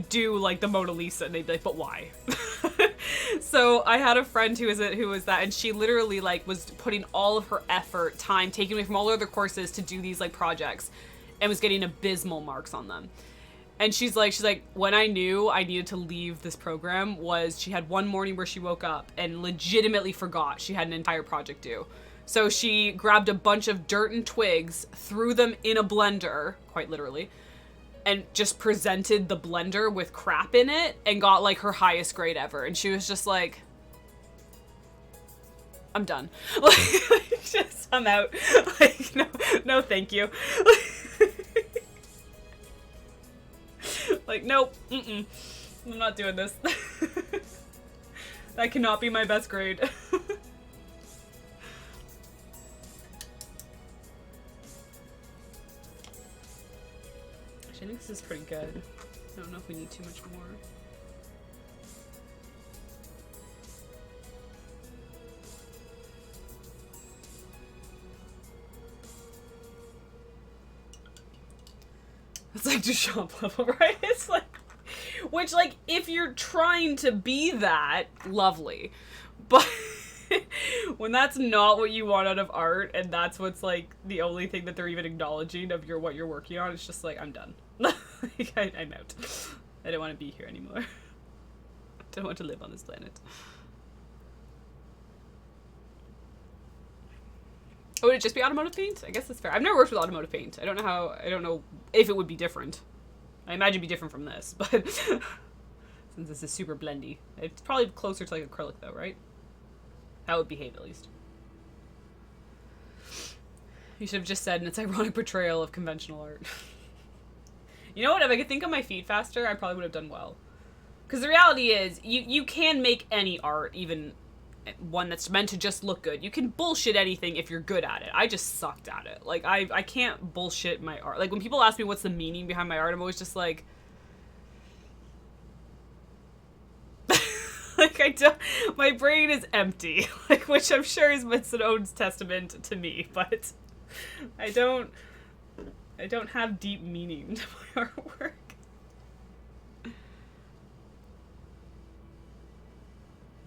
do like the Mona Lisa and they'd be like, but why? So I had a friend who was that, and she literally like was putting all of her effort, time, taking away from all her other courses to do these like projects, and was getting abysmal marks on them. And she's like, when I knew I needed to leave this program was she had one morning where she woke up and legitimately forgot she had an entire project due. So she grabbed a bunch of dirt and twigs, threw them in a blender, quite literally, and just presented the blender with crap in it and got like her highest grade ever. And she was just like, I'm done. Like, just, I'm out. Like, no, thank you. Like, nope, I'm not doing this. That cannot be my best grade. Actually, I think this is pretty good. I don't know if we need too much more. It's like Duchamp level, right? It's like, which like, if you're trying to be that, lovely. But when that's not what you want out of art, and that's what's like the only thing that they're even acknowledging of what you're working on, it's just like, I'm done. Like, I'm out. I don't want to be here anymore. I don't want to live on this planet. Oh, would it just be automotive paint? I guess that's fair. I've never worked with automotive paint. I don't know if it would be different. I imagine it'd be different from this, but since this is super blendy. It's probably closer to like acrylic though, right? That would behave at least. You should have just said, and it's ironic portrayal of conventional art. You know what? If I could think on my feet faster, I probably would have done well. Because the reality is, you can make any art, even one that's meant to just look good. You can bullshit anything if you're good at it. I just sucked at it. Like, I can't bullshit my art. Like, when people ask me what's the meaning behind my art, I'm always just like... like, I don't... My brain is empty. Like, which I'm sure is an own testament to me, but... I don't have deep meaning to my artwork.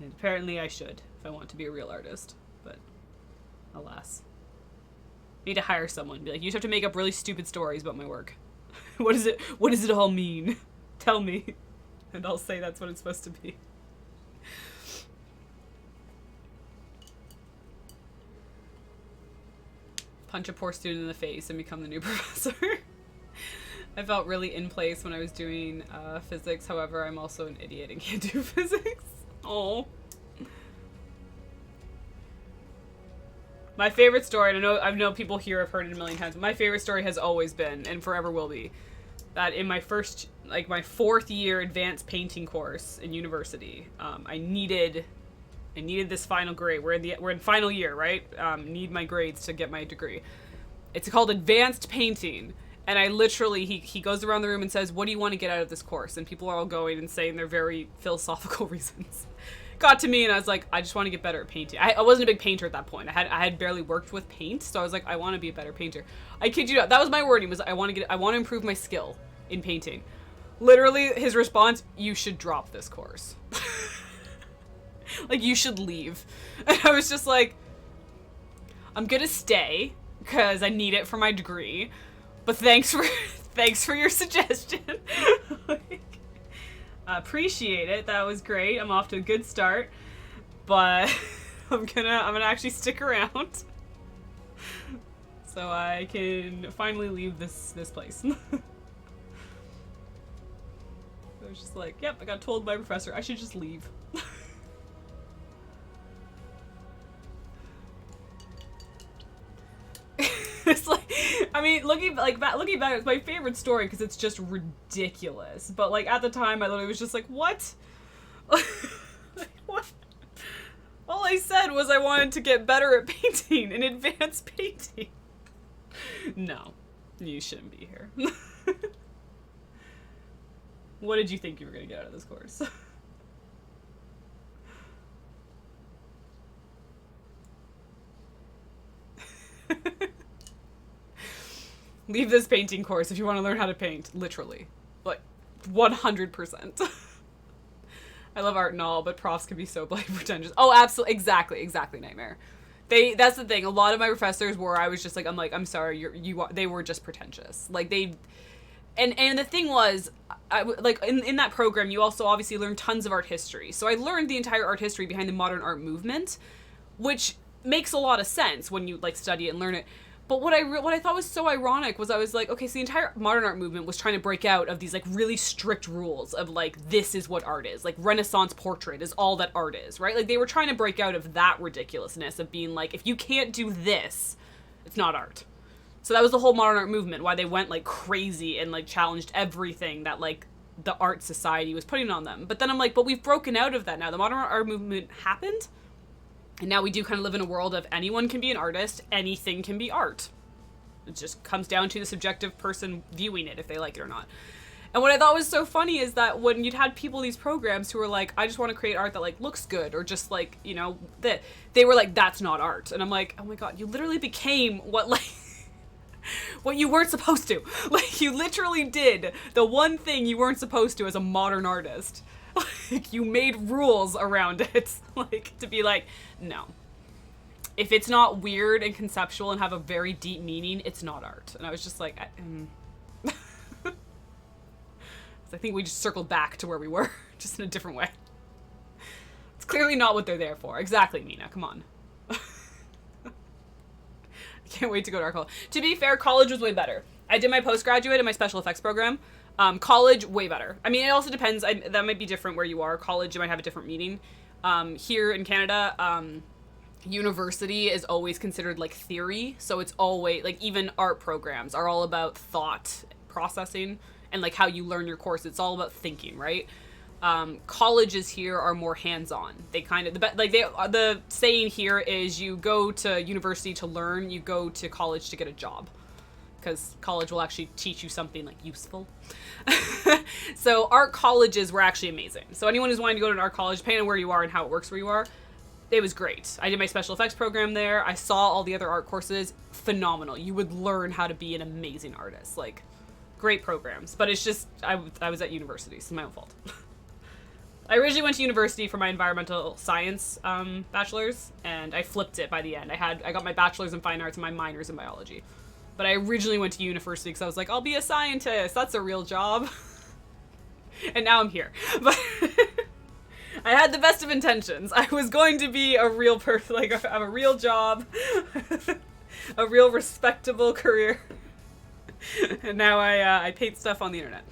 And apparently I should, if I want to be a real artist, but alas. I need to hire someone, be like, you just have to make up really stupid stories about my work. What does it all mean? Tell me. And I'll say that's what it's supposed to be. Punch a poor student in the face and become the new professor. I felt really in place when I was doing physics, however, I'm also an idiot and can't do physics. Oh. My favorite story, and I know people here have heard it a million times, but my favorite story has always been, and forever will be, that in my fourth year advanced painting course in university, I needed this final grade. We're in final year, right? Need my grades to get my degree. It's called advanced painting. And I literally, he goes around the room and says, what do you want to get out of this course? And people are all going and saying their very philosophical reasons. Got to me and I was like, I just want to get better at painting. I wasn't a big painter at that point. I had barely worked with paint, so I was like, I want to be a better painter. I kid you not, that was my wording, was I want to improve my skill in painting. Literally, his response, you should drop this course. Like, you should leave. And I was just like, I'm gonna stay, because I need it for my degree. But thanks for your suggestion. Like, I appreciate it. That was great. I'm off to a good start. But I'm gonna actually stick around. So I can finally leave this place. I was just like, yep, I got told by a professor I should just leave. It's like, I mean, looking back, it's my favorite story because it's just ridiculous. But like at the time, I literally was just like, what? Like, what? All I said was I wanted to get better at painting and advanced painting. No, you shouldn't be here. What did you think you were gonna get out of this course? Leave this painting course if you want to learn how to paint. Literally. Like, 100%. I love art and all, but profs can be so bloody pretentious. Oh, absolutely. Exactly, Nightmare. That's the thing. A lot of my professors were, I was just like, I'm sorry, they were just pretentious. Like, and the thing was, in that program, you also obviously learn tons of art history. So I learned the entire art history behind the modern art movement, which makes a lot of sense when you, like, study it and learn it. But what I thought was so ironic was I was like, okay, so the entire modern art movement was trying to break out of these, like, really strict rules of, like, this is what art is. Like, Renaissance portrait is all that art is, right? Like, they were trying to break out of that ridiculousness of being like, if you can't do this, it's not art. So that was the whole modern art movement, why they went, like, crazy and, like, challenged everything that, like, the art society was putting on them. But then I'm like, but we've broken out of that now. The modern art movement happened. And now we do kind of live in a world of anyone can be an artist, anything can be art. It just comes down to the subjective person viewing it, if they like it or not. And what I thought was so funny is that when you'd had people in these programs who were like, I just want to create art that, like, looks good, or just, like, you know, that they were like, that's not art. And I'm like, oh my god, you literally became what, like, what you weren't supposed to. Like, you literally did the one thing you weren't supposed to as a modern artist. Like, you made rules around it, like, to be like, no. If it's not weird and conceptual and have a very deep meaning, it's not art. And I was just like, I think we just circled back to where we were, just in a different way. It's clearly not what they're there for. Exactly, Mina, come on. I can't wait to go to our college. To be fair, college was way better. I did my postgraduate and my special effects program. College, way better. I mean, it also depends. That might be different where you are. College, you might have a different meaning. Here in Canada, university is always considered, like, theory. So it's always, like, even art programs are all about thought processing and, like, how you learn your course. It's all about thinking, right? Colleges here are more hands-on. They kind of, the saying here is you go to university to learn, you go to college to get a job. Because college will actually teach you something, like, useful. So art colleges were actually amazing. So anyone who's wanting to go to an art college, depending on where you are and how it works where you are, it was great. I did my special effects program there. I saw all the other art courses. Phenomenal. You would learn how to be an amazing artist. Like, great programs. But it's just, I was at university, so it's my own fault. I originally went to university for my environmental science bachelor's, and I flipped it by the end. I got my bachelor's in fine arts and my minor's in biology. But I originally went to university because I was like, I'll be a scientist. That's a real job. And now I'm here. But I had the best of intentions. I was going to be a real person, like, have a real job, a real respectable career. And now I paint stuff on the internet.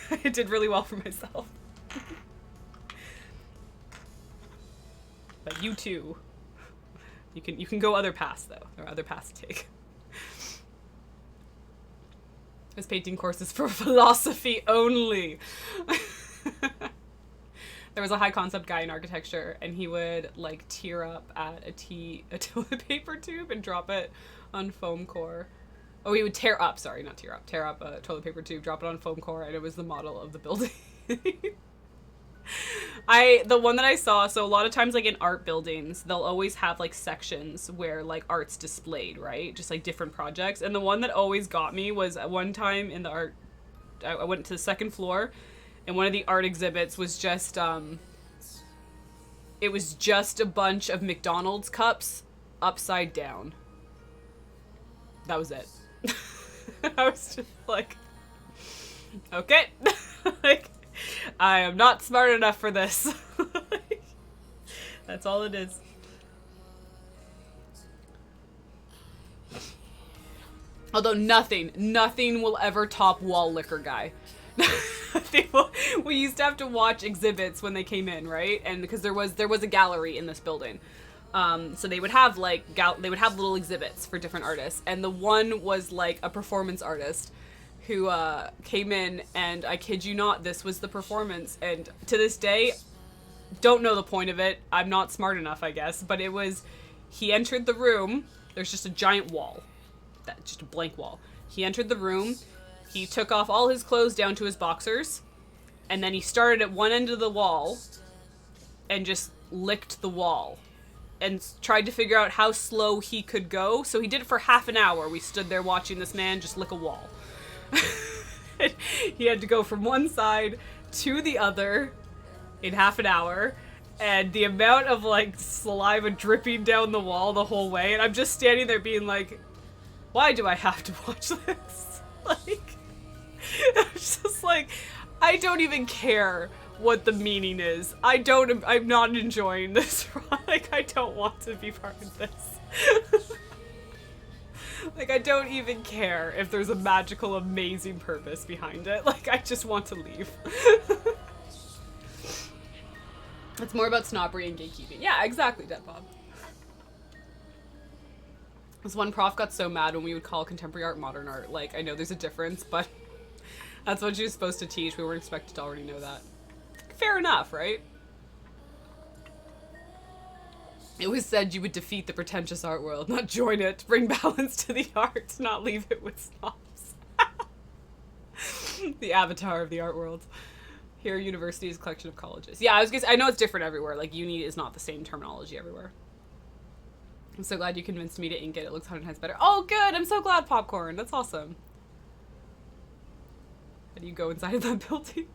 I did really well for myself. But you too. You can go other paths, though. There are other paths to take. This painting course is for philosophy only. There was a high concept guy in architecture, and he would, like, tear up at a toilet paper tube and drop it on foam core. Oh, he would tear up a toilet paper tube, drop it on foam core, and it was the model of the building. The one that I saw, so a lot of times, like, in art buildings, they'll always have, like, sections where, like, art's displayed, right? Just, like, different projects. And the one that always got me was one time in the art, I went to the second floor, and one of the art exhibits was just, it was just a bunch of McDonald's cups upside down. That was it. I was just like, okay. Like, I am not smart enough for this. That's all it is. Although nothing will ever top wall liquor guy. We used to have to watch exhibits when they came in, right? And because there was a gallery in this building. So they would have, like, they would have little exhibits for different artists. And the one was, like, a performance artist who came in, and I kid you not, this was the performance. And to this day, don't know the point of it. I'm not smart enough, I guess. But it was, he entered the room. There's just a giant wall. Just a blank wall. He entered the room. He took off all his clothes down to his boxers. And then he started at one end of the wall and just licked the wall. and tried to figure out how slow he could go. So he did it for half an hour. We stood there watching this man just lick a wall. He had to go from one side to the other in half an hour. And the amount of, like, saliva dripping down the wall the whole way. And I'm just standing there being like, why do I have to watch this? Like, I'm just like, I don't even care what the meaning is. I'm not enjoying this. Like, I don't want to be part of this. Like, I don't even care if there's a magical, amazing purpose behind it. Like, I just want to leave. It's more about snobbery and gatekeeping. Yeah, exactly, Dead Bob. This one prof got so mad when we would call contemporary art modern art. Like, I know there's a difference, but that's what she was supposed to teach. We weren't expected to already know that. Fair enough, right? It was said you would defeat the pretentious art world, not join it. Bring balance to the arts, not leave it with snobs. The avatar of the art world. Here, university is a collection of colleges. Yeah, I know it's different everywhere. Like, uni is not the same terminology everywhere. I'm so glad you convinced me to ink it. It looks 100 times better. Oh, good! I'm so glad, Popcorn. That's awesome. How do you go inside of that building?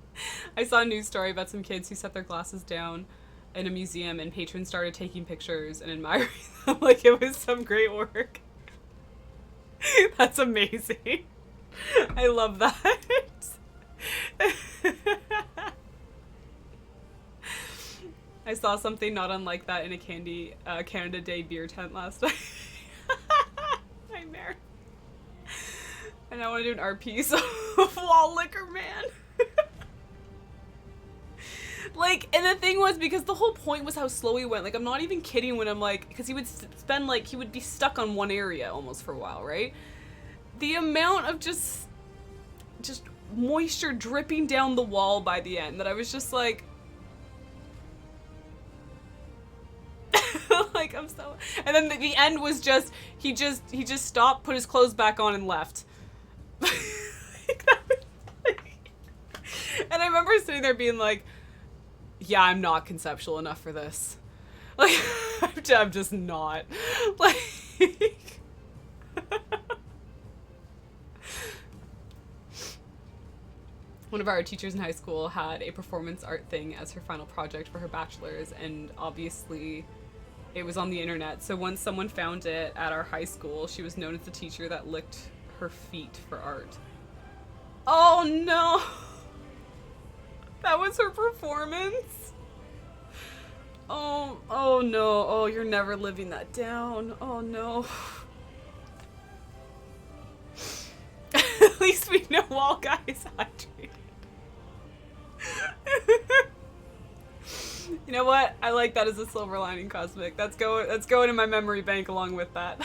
I saw a news story about some kids who set their glasses down in a museum and patrons started taking pictures and admiring them like it was some great work. That's amazing. I love that. I saw something not unlike that in a Canada Day beer tent last night. Nightmare. And I want to do an art piece of Wall Liquor Man. Like, and the thing was, because the whole point was how slow he went. Like, I'm not even kidding when I'm like, because he would spend, like, he would be stuck on one area almost for a while, right? The amount of just moisture dripping down the wall by the end that I was just like, like, I'm so, and then the end was just, he just stopped, put his clothes back on and left. Like, that was, like, and I remember sitting there being like, yeah, I'm not conceptual enough for this. Like, I'm just not. Like, one of our teachers in high school had a performance art thing as her final project for her bachelor's, and obviously it was on the internet. So once someone found it at our high school, she was known as the teacher that licked her feet for art. Oh no! That was her performance? Oh no. Oh, you're never living that down. Oh no. At least we know all guys hydrated. You know what? I like that as a silver lining, Cosmic. That's going in my memory bank along with that.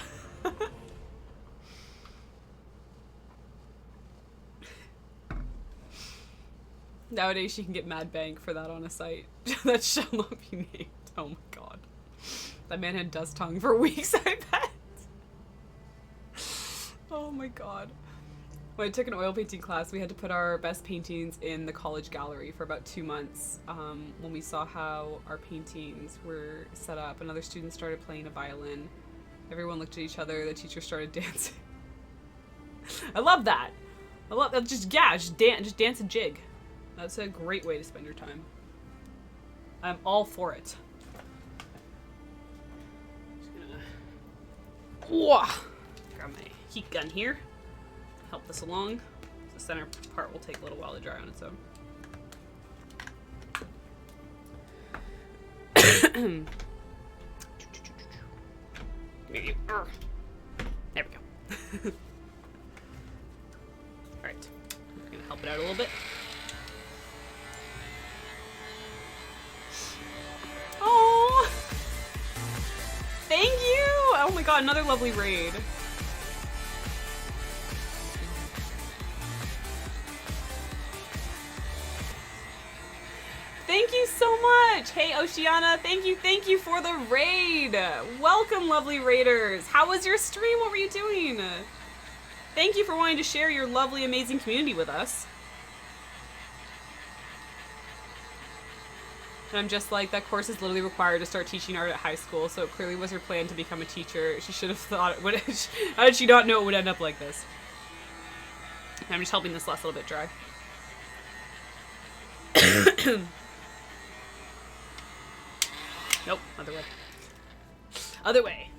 Nowadays, she can get mad bank for that on a site that shall not be named. Oh my god. That man had dust tongue for weeks, I bet. Oh my god. When I took an oil painting class, we had to put our best paintings in the college gallery for about 2 months. When we saw how our paintings were set up, another student started playing a violin. Everyone looked at each other, the teacher started dancing. I love that. I love that. Just dance a jig. That's a great way to spend your time. I'm all for it. Just gonna grab my heat gun here. Help this along. The center part will take a little while to dry on its own. Maybe. There we go. Alright. I'm gonna help it out a little bit. Oh! Thank you! Oh my god, another lovely raid. Thank you so much! Hey, Oceana, thank you for the raid! Welcome, lovely raiders! How was your stream? What were you doing? Thank you for wanting to share your lovely, amazing community with us. And I'm just like, that course is literally required to start teaching art at high school, so it clearly was her plan to become a teacher. She should have thought it would. How did she not know it would end up like this? I'm just helping this last little bit dry. Nope, other way. Other way.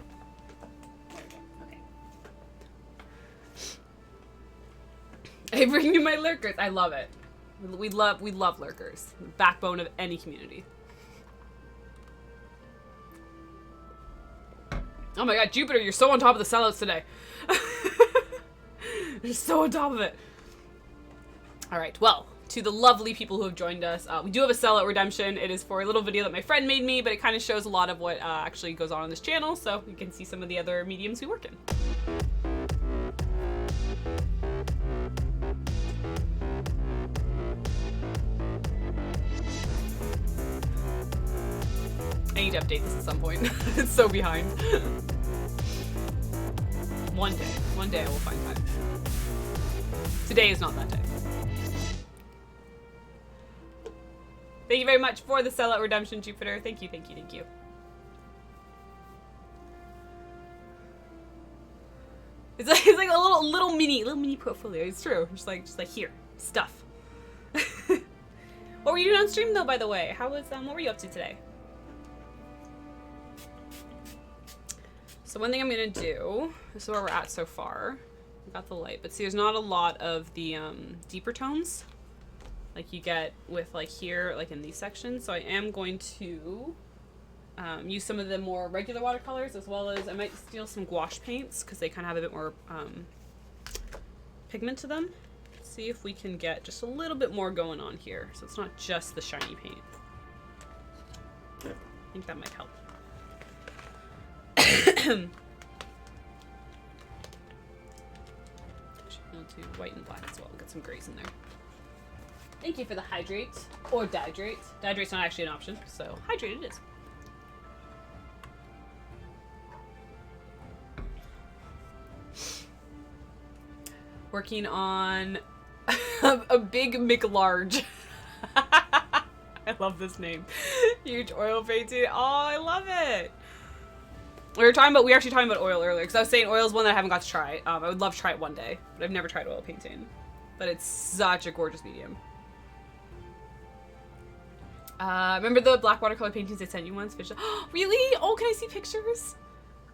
Okay. I bring you my lurkers. I love it. We love lurkers. The backbone of any community. Oh my god, Jupiter, you're so on top of the sellouts today. You're so on top of it. Alright, well, to the lovely people who have joined us, we do have a sellout redemption. It is for a little video that my friend made me, but it kind of shows a lot of what actually goes on this channel, so you can see some of the other mediums we work in. I need to update this at some point. It's so behind. One day I will find time. Today is not that day. Thank you very much for the sellout redemption, Jupiter. Thank you, thank you, thank you. It's like a little mini portfolio. It's true. Just like here, stuff. What were you doing on stream though, by the way? How was what were you up to today? So one thing I'm gonna do, this is where we're at so far. We got the light, but see there's not a lot of the deeper tones like you get with like here, like in these sections. So I am going to use some of the more regular watercolors, as well as I might steal some gouache paints because they kind of have a bit more pigment to them. See if we can get just a little bit more going on here, so it's not just the shiny paint. I think that might help. I'll do white and black as well. Get some grays in there. Thank you for the hydrate or dihydrate. Dihydrate's not actually an option, so hydrate it is. Working on a big McLarge. I love this name. Huge oil painting. Oh, I love it. We were actually talking about oil earlier, because I was saying oil is one that I haven't got to try. I would love to try it one day, but I've never tried oil painting. But it's such a gorgeous medium. Remember the black watercolor paintings I sent you once? Really? Oh, can I see pictures?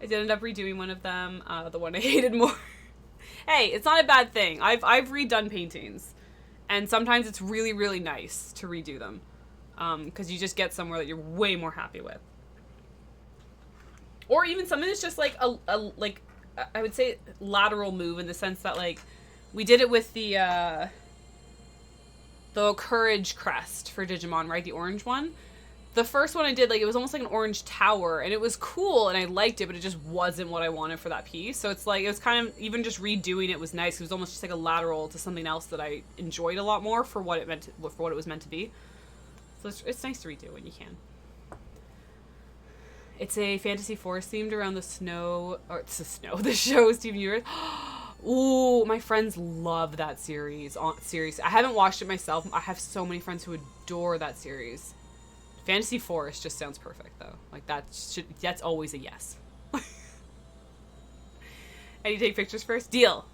I did end up redoing one of them, the one I hated more. Hey, it's not a bad thing. I've redone paintings, and sometimes it's really, really nice to redo them, because you just get somewhere that you're way more happy with. Or even something that's just like like I would say lateral move, in the sense that like we did it with the Courage crest for Digimon, right? The orange one. The first one I did, like, it was almost like an orange tower, and it was cool and I liked it, but it just wasn't what I wanted for that piece. So it's like, it was kind of, even just redoing it was nice. It was almost just like a lateral to something else that I enjoyed a lot more for what it was meant to be. So it's nice to redo when you can. It's a fantasy forest themed around the snow, or it's the snow, the show, Steven Universe. Ooh, my friends love that series. I haven't watched it myself. I have so many friends who adore that series. Fantasy Forest just sounds perfect though. Like that's always a yes. And you take pictures first? Deal.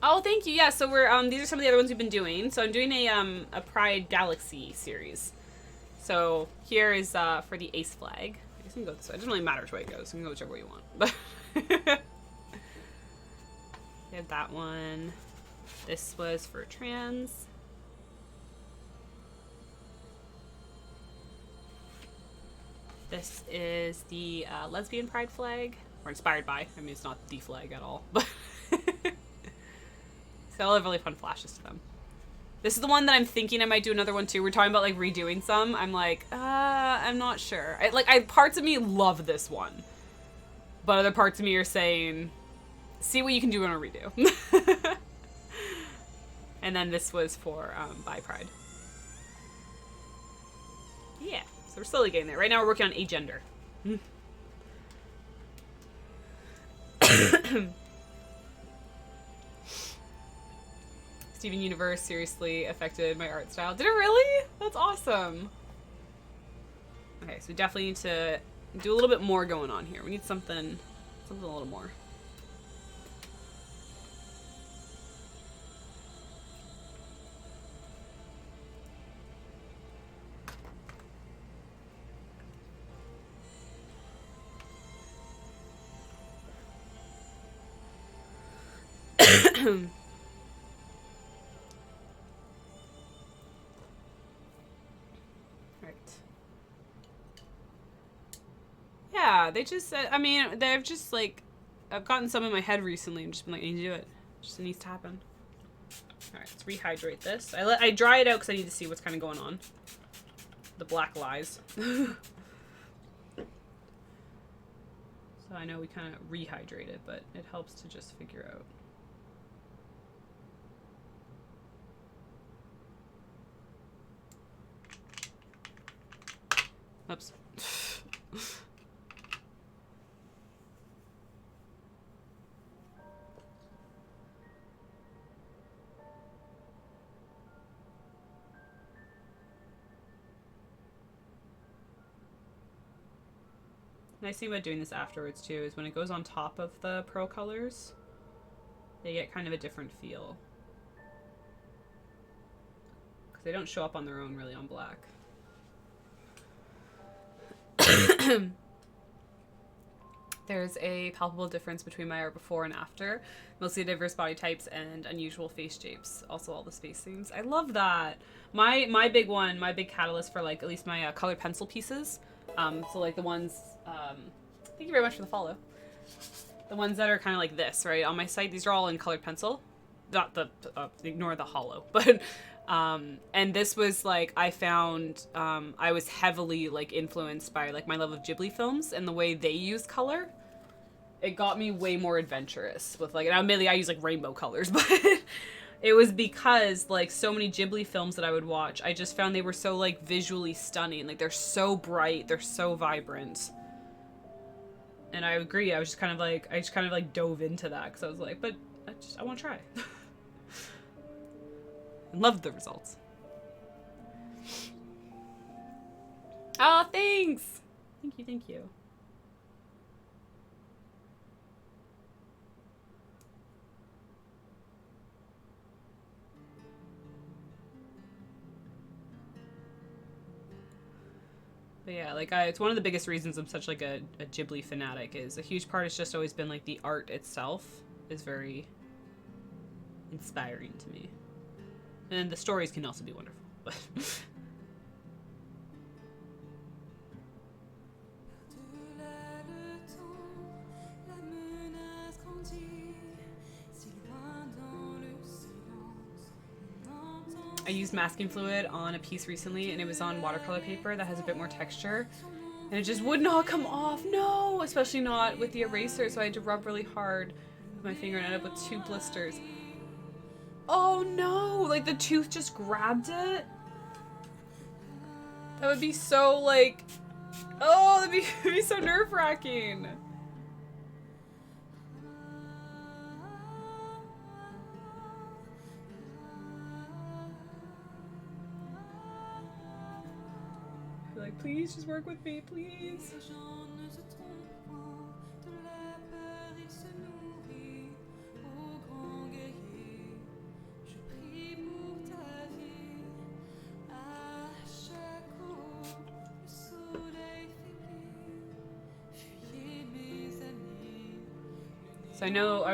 Oh, thank you. Yeah, so we're these are some of the other ones we've been doing. So I'm doing a Pride Galaxy series. So here is for the ace flag. I guess we can go this way. It doesn't really matter which way it goes. You can go whichever way you want. But we have that one. This was for trans. This is the lesbian pride flag, or inspired by. I mean, it's not the flag at all, but so I'll have really fun flashes to them. This is the one that I'm thinking I might do another one too. We're talking about like redoing some. I'm like, I'm not sure. Parts of me love this one, but other parts of me are saying, see what you can do in a redo. And then this was for bi pride. Yeah. So we're slowly getting there. Right now we're working on agender. Steven Universe seriously affected my art style. Did it really? That's awesome. Okay, so we definitely need to do a little bit more going on here. We need something a little more. Right. Yeah, they just, I mean, they've just like, I've gotten some in my head recently and just been like, I need to do it. Just it needs to happen. Alright, let's rehydrate this. I dry it out because I need to see what's kind of going on. The black lies. So I know we kind of rehydrate it, but it helps to just figure out. Oops. Nice thing about doing this afterwards too is when it goes on top of the pearl colors, they get kind of a different feel. Because they don't show up on their own really on black. There's a palpable difference between my art before and after. Mostly diverse body types and unusual face shapes. Also all the space themes. I love that. My big one, my big catalyst for like at least my colored pencil pieces. So like the ones, thank you very much for the follow. The ones that are kind of like this, right? On my site, these are all in colored pencil. Not the, ignore the hollow, but, and this was like, I found, I was heavily like influenced by like my love of Ghibli films and the way they use color. It got me way more adventurous with like, and admittedly I use like rainbow colors, but it was because like so many Ghibli films that I would watch, I just found they were so like visually stunning. Like they're so bright, they're so vibrant. And I agree, I just kind of like dove into that because I was like, but I want to try. And loved the results. Oh, thanks! Thank you, thank you. But yeah, like it's one of the biggest reasons I'm such like a Ghibli fanatic is a huge part has just always been like the art itself is very inspiring to me. And the stories can also be wonderful, but I used masking fluid on a piece recently and it was on watercolor paper that has a bit more texture and it just would not come off. No, especially not with the eraser, so I had to rub really hard with my finger and ended up with 2 blisters. Oh no, like the tooth just grabbed it? That would be so like, oh, that'd be so nerve-wracking. Like, please just work with me, please.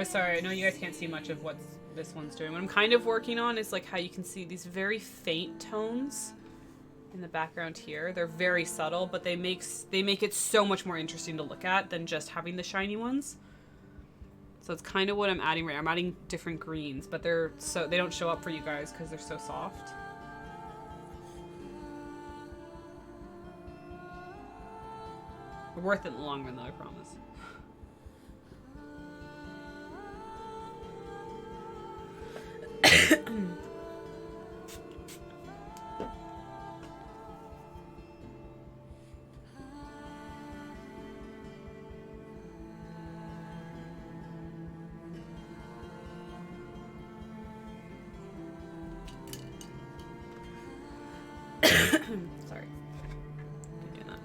So I know you guys can't see much of what this one's doing. What I'm kind of working on is like how you can see these very faint tones in the background here. They're very subtle, but they make it so much more interesting to look at than just having the shiny ones. So it's kind of what I'm adding right now. I'm adding different greens, but they don't show up for you guys because they're so soft. They're worth it in the long run though, I promise. Sorry. Keep doing that.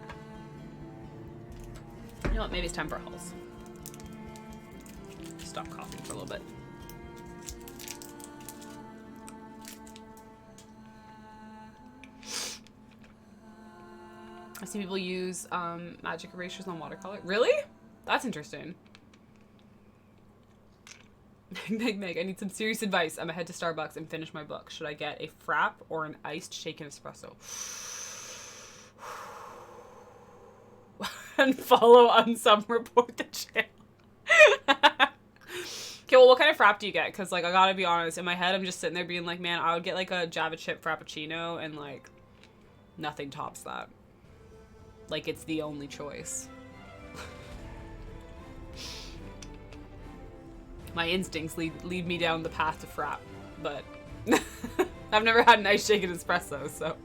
You know what? Maybe it's time for hulls. Stop coughing for a little bit. I see people use magic erasers on watercolor. Really? That's interesting. Meg, I need some serious advice. I'm head to Starbucks and finish my book. Should I get a frap or an iced shaken espresso? And follow unsub report the channel. Okay, well, what kind of frap do you get? Because, like, I gotta be honest, in my head, I'm just sitting there being like, man, I would get, like, a Java chip frappuccino, and, like, nothing tops that. Like, it's the only choice. My instincts lead me down the path to frap, but I've never had an ice shaken espresso, so.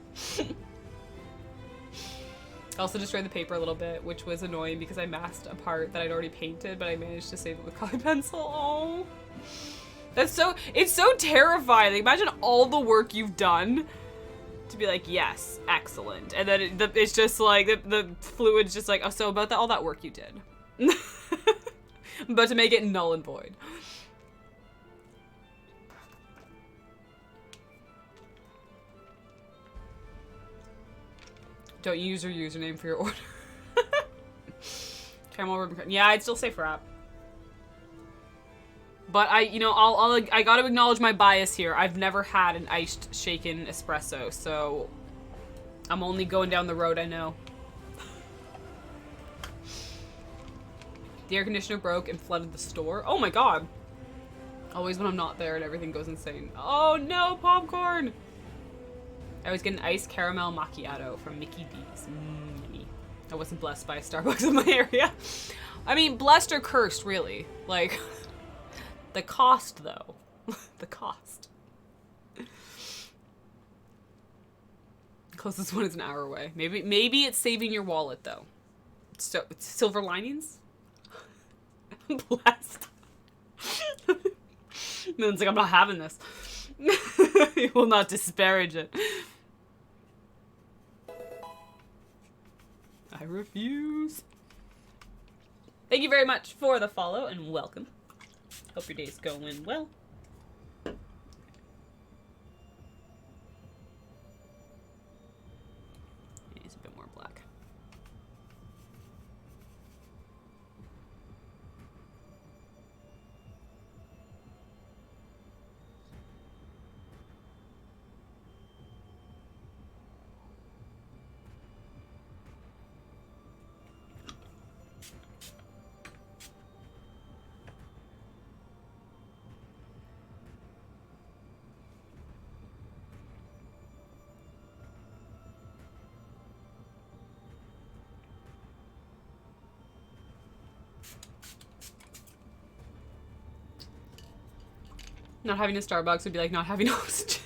I also destroyed the paper a little bit, which was annoying because I masked a part that I'd already painted, but I managed to save it with colored pencil. Oh, that's so, it's so terrifying. Like, imagine all the work you've done to be like, yes, excellent. And then it's just like, the fluid's just like, oh, so about all that work you did. I'm about to make it null and void. Don't use your username for your order. Caramel ribbon. Yeah, I'd still say frap. But I gotta acknowledge my bias here. I've never had an iced shaken espresso, so I'm only going down the road I know. The air conditioner broke and flooded the store. Oh my god. Always when I'm not there and everything goes insane. Oh no, popcorn! I always get an iced caramel macchiato from Mickey D's. Yummy. I wasn't blessed by a Starbucks in my area. I mean, blessed or cursed, really. Like, the cost, though. The cost. Closest one is an hour away. Maybe it's saving your wallet, though. So, it's silver linings? Blessed. Moon's like, I'm not having this. You will not disparage it. I refuse. Thank you very much for the follow and welcome. Hope your day's going well. It's a bit more black. Not having a Starbucks would be like not having oxygen.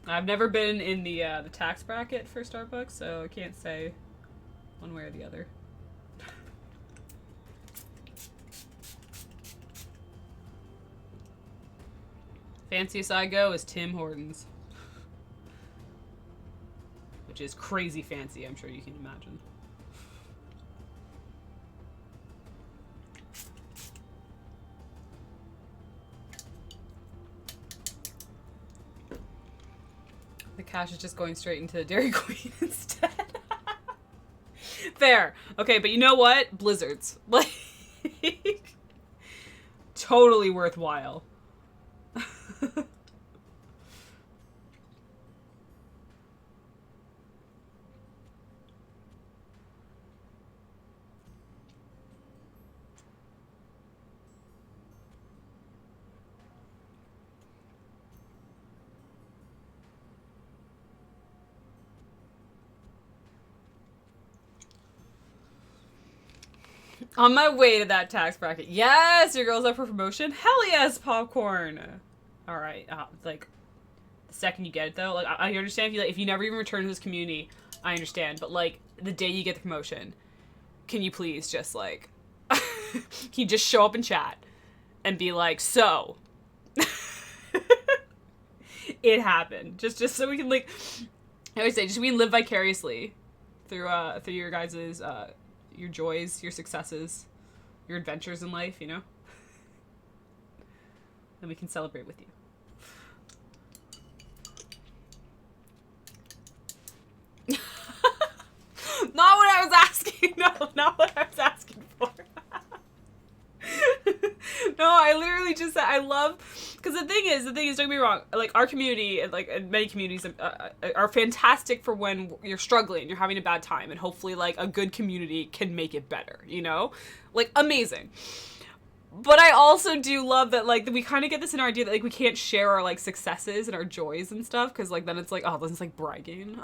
I've never been in the tax bracket for Starbucks, so I can't say one way or the other. Fanciest I go is Tim Hortons, which is crazy fancy, I'm sure you can imagine. The cash is just going straight into the Dairy Queen instead. Fair. Okay, but you know what? Blizzards. Like, totally worthwhile. On my way to that tax bracket. Yes, your girl's up for promotion. Hell yes, popcorn. All right. Like, the second you get it though, like I understand if you never even return to this community, I understand. But like the day you get the promotion, can you please just like, can you just show up in chat and be like, so. it happen. Just so we can like, I always say, just so we can live vicariously through your guys's your joys, your successes, your adventures in life, you know? And we can celebrate with you. Not what I was asking. No, not what I was asking for. No, I literally just said I love, because the thing is, don't get me wrong, like our community and like many communities are fantastic for when you're struggling, you're having a bad time, and hopefully like a good community can make it better, you know? Like amazing. But I also do love that like we kind of get this in our idea that like we can't share our like successes and our joys and stuff, because like then it's like, oh, this is like bragging.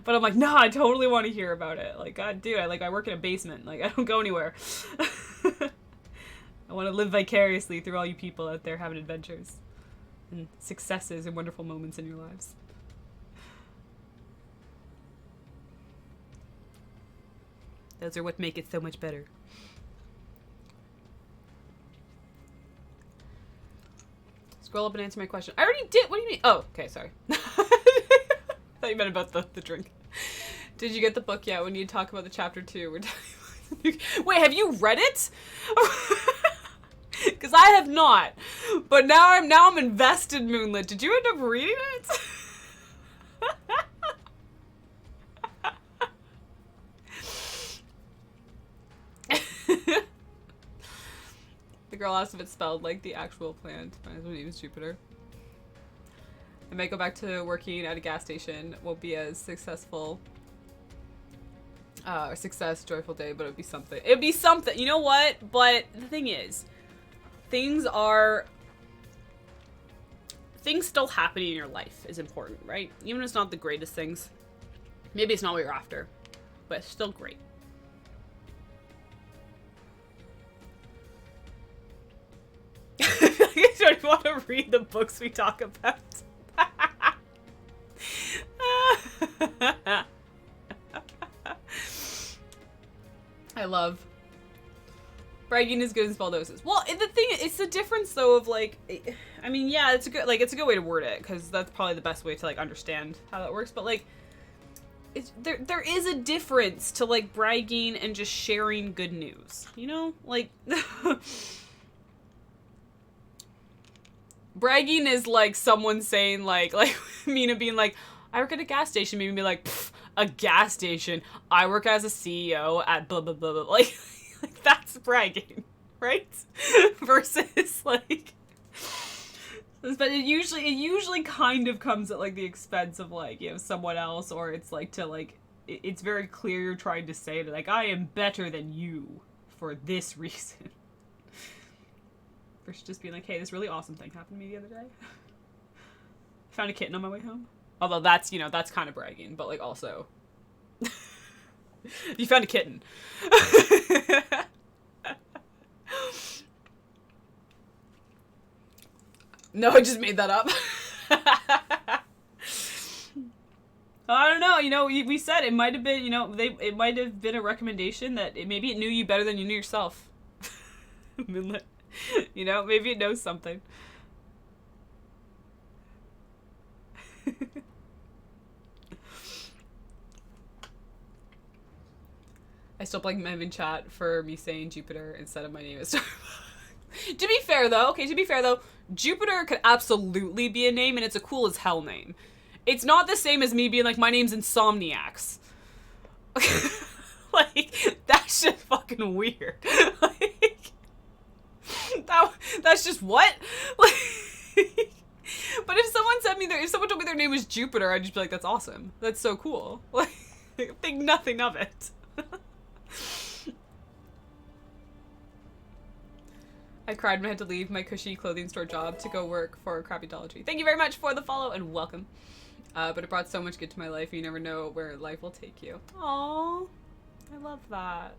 But I'm like, no, I totally want to hear about it. Like, God, dude, I work in a basement. Like, I don't go anywhere. I want to live vicariously through all you people out there having adventures and successes and wonderful moments in your lives. Those are what make it so much better. Scroll up and answer my question. I already did. What do you mean? Oh, okay, sorry. I thought you meant about the drink. Did you get the book yet? When you talk about the chapter 2, we're wait, have you read it? Because I have not. But now I'm invested, Moonlit. Did you end up reading it? The girl asked if it's spelled like the actual plant. My husband's name is Jupiter. I might go back to working at a gas station. Won't be as successful. Or success, joyful day, but it'd be something. It'd be something. You know what? But the thing is, things still happening in your life is important, right? Even if it's not the greatest things. Maybe it's not what you're after, but it's still great. I don't want to read the books we talk about. I love bragging is good in small doses. Well, the thing, it's the difference though of like, I mean, yeah, it's a good way to word it, because that's probably the best way to like understand how that works. But like, there is a difference to like bragging and just sharing good news. You know, like bragging is like someone saying like Mina being like, I work at a gas station, maybe be like, a gas station. I work as a CEO at blah blah blah blah. Like that's bragging, right? Versus like, but it usually kind of comes at like the expense of like, you know, someone else, or it's like to like, it's very clear you're trying to say that like, I am better than you for this reason. Versus just being like, hey, this really awesome thing happened to me the other day. Found a kitten on my way home. Although that's, you know, that's kind of bragging, but like also, you found a kitten. No, I just made that up. I don't know, you know, we said it might have been, you know, it might have been a recommendation that maybe it knew you better than you knew yourself. Moonlit. You know, maybe it knows something. I still blame him in chat for me saying Jupiter instead of my name is To be fair though, Jupiter could absolutely be a name, and it's a cool as hell name. It's not the same as me being like, my name's Insomniacs. Like, that's just fucking weird. Like, that's just what? Like, but if someone told me their name was Jupiter, I'd just be like, that's awesome. That's so cool. Like, think nothing of it. I cried when I had to leave my cushy clothing store job to go work for Crappydology. Thank you very much for the follow and welcome. But it brought so much good to my life. You never know where life will take you. Aww, I love that.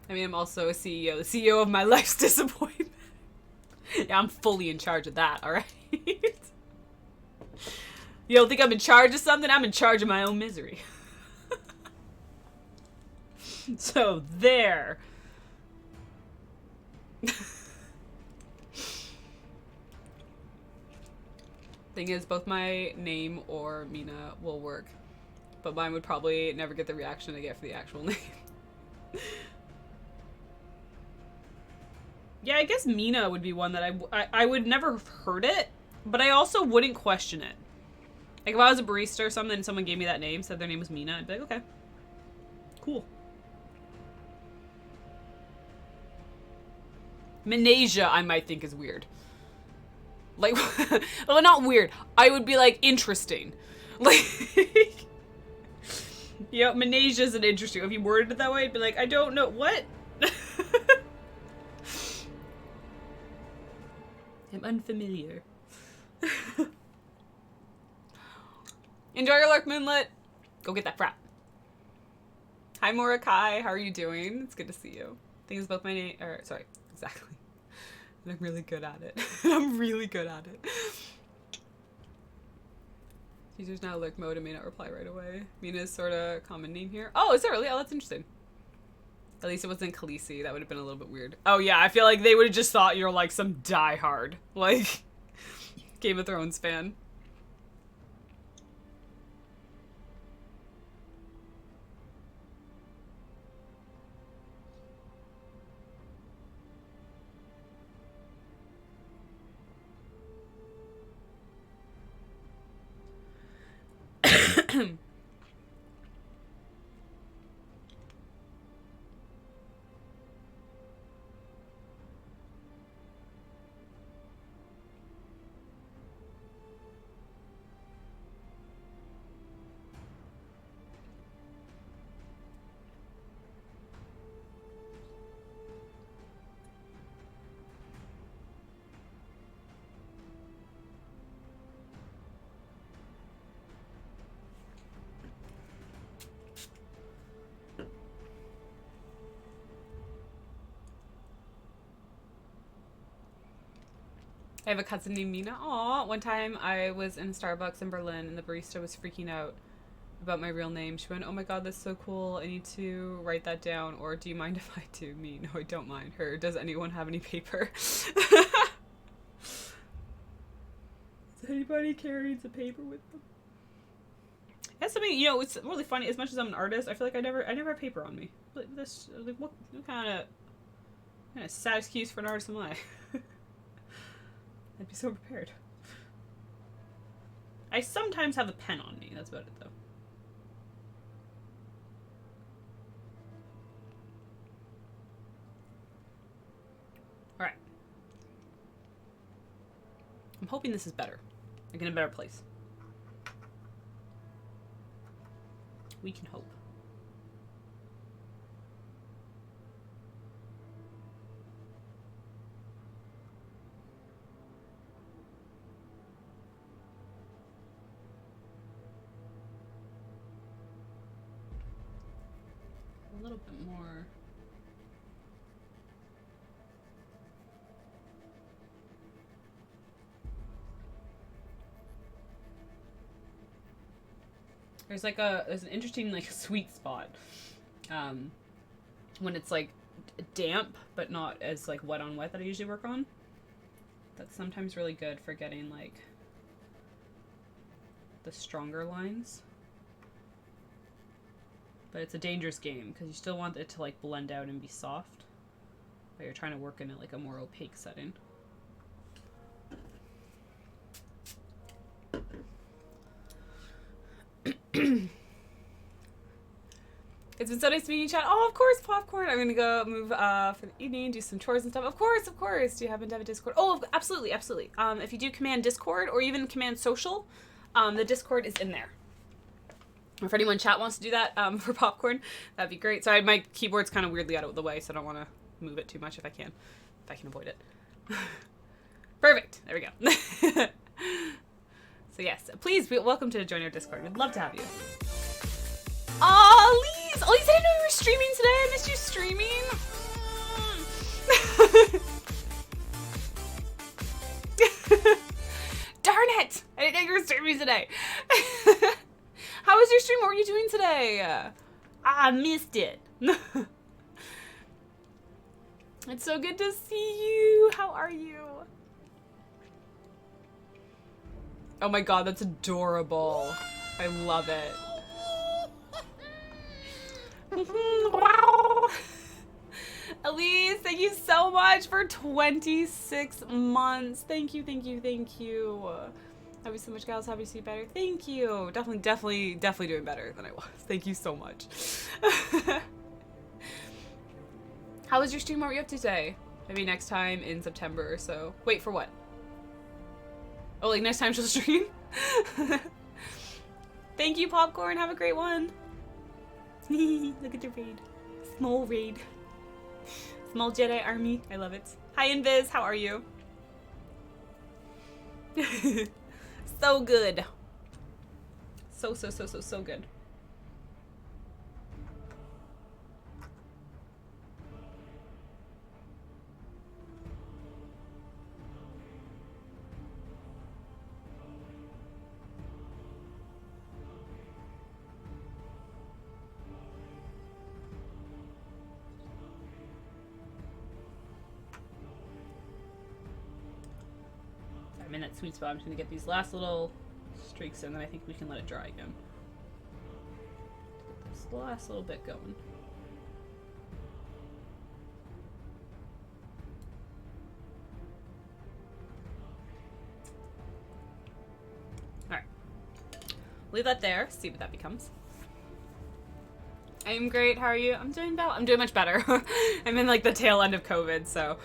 I mean, I'm also a CEO. The CEO of my life's disappointment. Yeah, I'm fully in charge of that, alright? You don't think I'm in charge of something? I'm in charge of my own misery. So, there. Thing is, both my name or Mina will work, but mine would probably never get the reaction I get for the actual name. Yeah, I guess Mina would be one that I would never have heard it, but I also wouldn't question it. Like, if I was a barista or something and someone gave me that name, said their name was Mina, I'd be like, okay. Cool. Manasia, I might think is weird. Like, well, not weird. I would be like, interesting. Like, you know, Manasia is an interesting. If you worded it that way, I'd be like, I don't know. What? I'm unfamiliar. Enjoy your lurk, Moonlit. Go get that frat. Hi, Morikai. How are you doing? It's good to see you. Things about my name. Or, sorry. Exactly. And I'm really good at it. I'm really good at it. Users now lurk mode and may not reply right away. Mina's sort of common name here. Oh, is that really? Oh, that's interesting. At least it wasn't Khaleesi. That would have been a little bit weird. Oh, yeah. I feel like they would have just thought you're like some diehard, like, Game of Thrones fan. I have a cousin named Mina. Aw, one time I was in Starbucks in Berlin and the barista was freaking out about my real name. She went, oh my god, that's so cool. I need to write that down. Or do you mind if I do? Me, no, I don't mind. Her, does anyone have any paper? Does anybody carry the paper with them? That's something, you know, it's really funny. As much as I'm an artist, I feel like I never have paper on me. Like, this, like, what kind of sad excuse for an artist am I? I'd be so prepared. I sometimes have a pen on me. That's about it, though. Alright. I'm hoping this is better. Like in a better place. We can hope. A little bit more. There's like there's an interesting like sweet spot when it's like damp but not as like wet on wet that I usually work on. That's sometimes really good for getting like the stronger lines. But it's a dangerous game because you still want it to like blend out and be soft, but you're trying to work in it like a more opaque setting. It's been so nice meeting you, chat. Oh, of course, Popcorn. I'm gonna go move for the evening, do some chores and stuff. Of course, of course. Do you happen to have a Discord? Oh, absolutely, absolutely. If you do command Discord or even command social, the Discord is in there. If anyone in chat wants to do that for Popcorn, that'd be great. Sorry, my keyboard's kind of weirdly out of the way, so I don't want to move it too much if I can avoid it. Perfect. There we go. So yes, please welcome to join our Discord. We'd love to have you. Aw, Lise! Oh, Lise, I didn't know you were streaming today. I missed you streaming. Darn it! I didn't know you were streaming today. How was your stream? What were you doing today? I missed it. It's so good to see you. How are you? Oh my god, that's adorable. I love it. Elise, thank you so much for 26 months. Thank you, thank you, thank you. Love you so much, gals. Happy to see you better. Thank you. Definitely doing better than I was. Thank you so much. How was your stream? What were you up to today? Maybe next time in September or so. Wait, for what? Oh, like next time she'll stream? Thank you, Popcorn. Have a great one. Look at the raid. Small raid. Small Jedi army. I love it. Hi, Invis. How are you? So good. So good. I'm in that sweet spot. I'm just gonna get these last little streaks in, then I think we can let it dry again. Get this last little bit going. Alright. Leave that there, see what that becomes. I'm great, how are you? I'm doing much better. I'm in like the tail end of COVID, so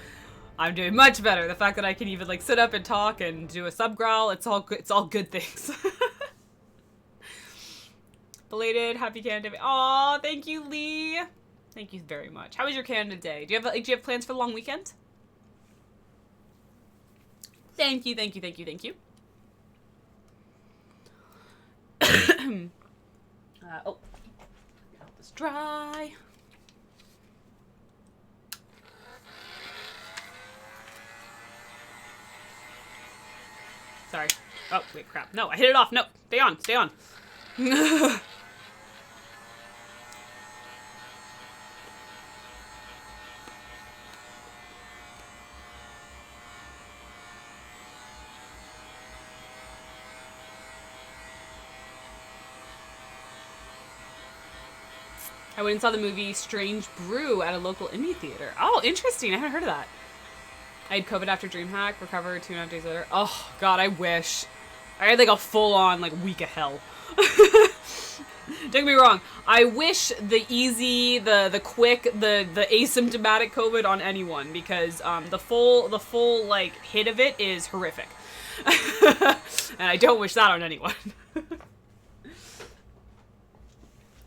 I'm doing much better. The fact that I can even like sit up and talk and do a sub growl, it's all good things. Belated happy Canada Day. Aw, thank you, Lee. Thank you very much. How was your Canada Day? Do you have plans for the long weekend? Thank you. Oh, help this dry. Sorry. Oh, wait, crap. No, I hit it off. No, stay on. I went and saw the movie Strange Brew at a local indie theater. Oh, interesting. I haven't heard of that. I had COVID after DreamHack, recovered 2.5 days later. Oh, God, I wish. I had like a full-on like week of hell. Don't get me wrong. I wish the easy, the quick, the asymptomatic COVID on anyone, because the full like hit of it is horrific. And I don't wish that on anyone.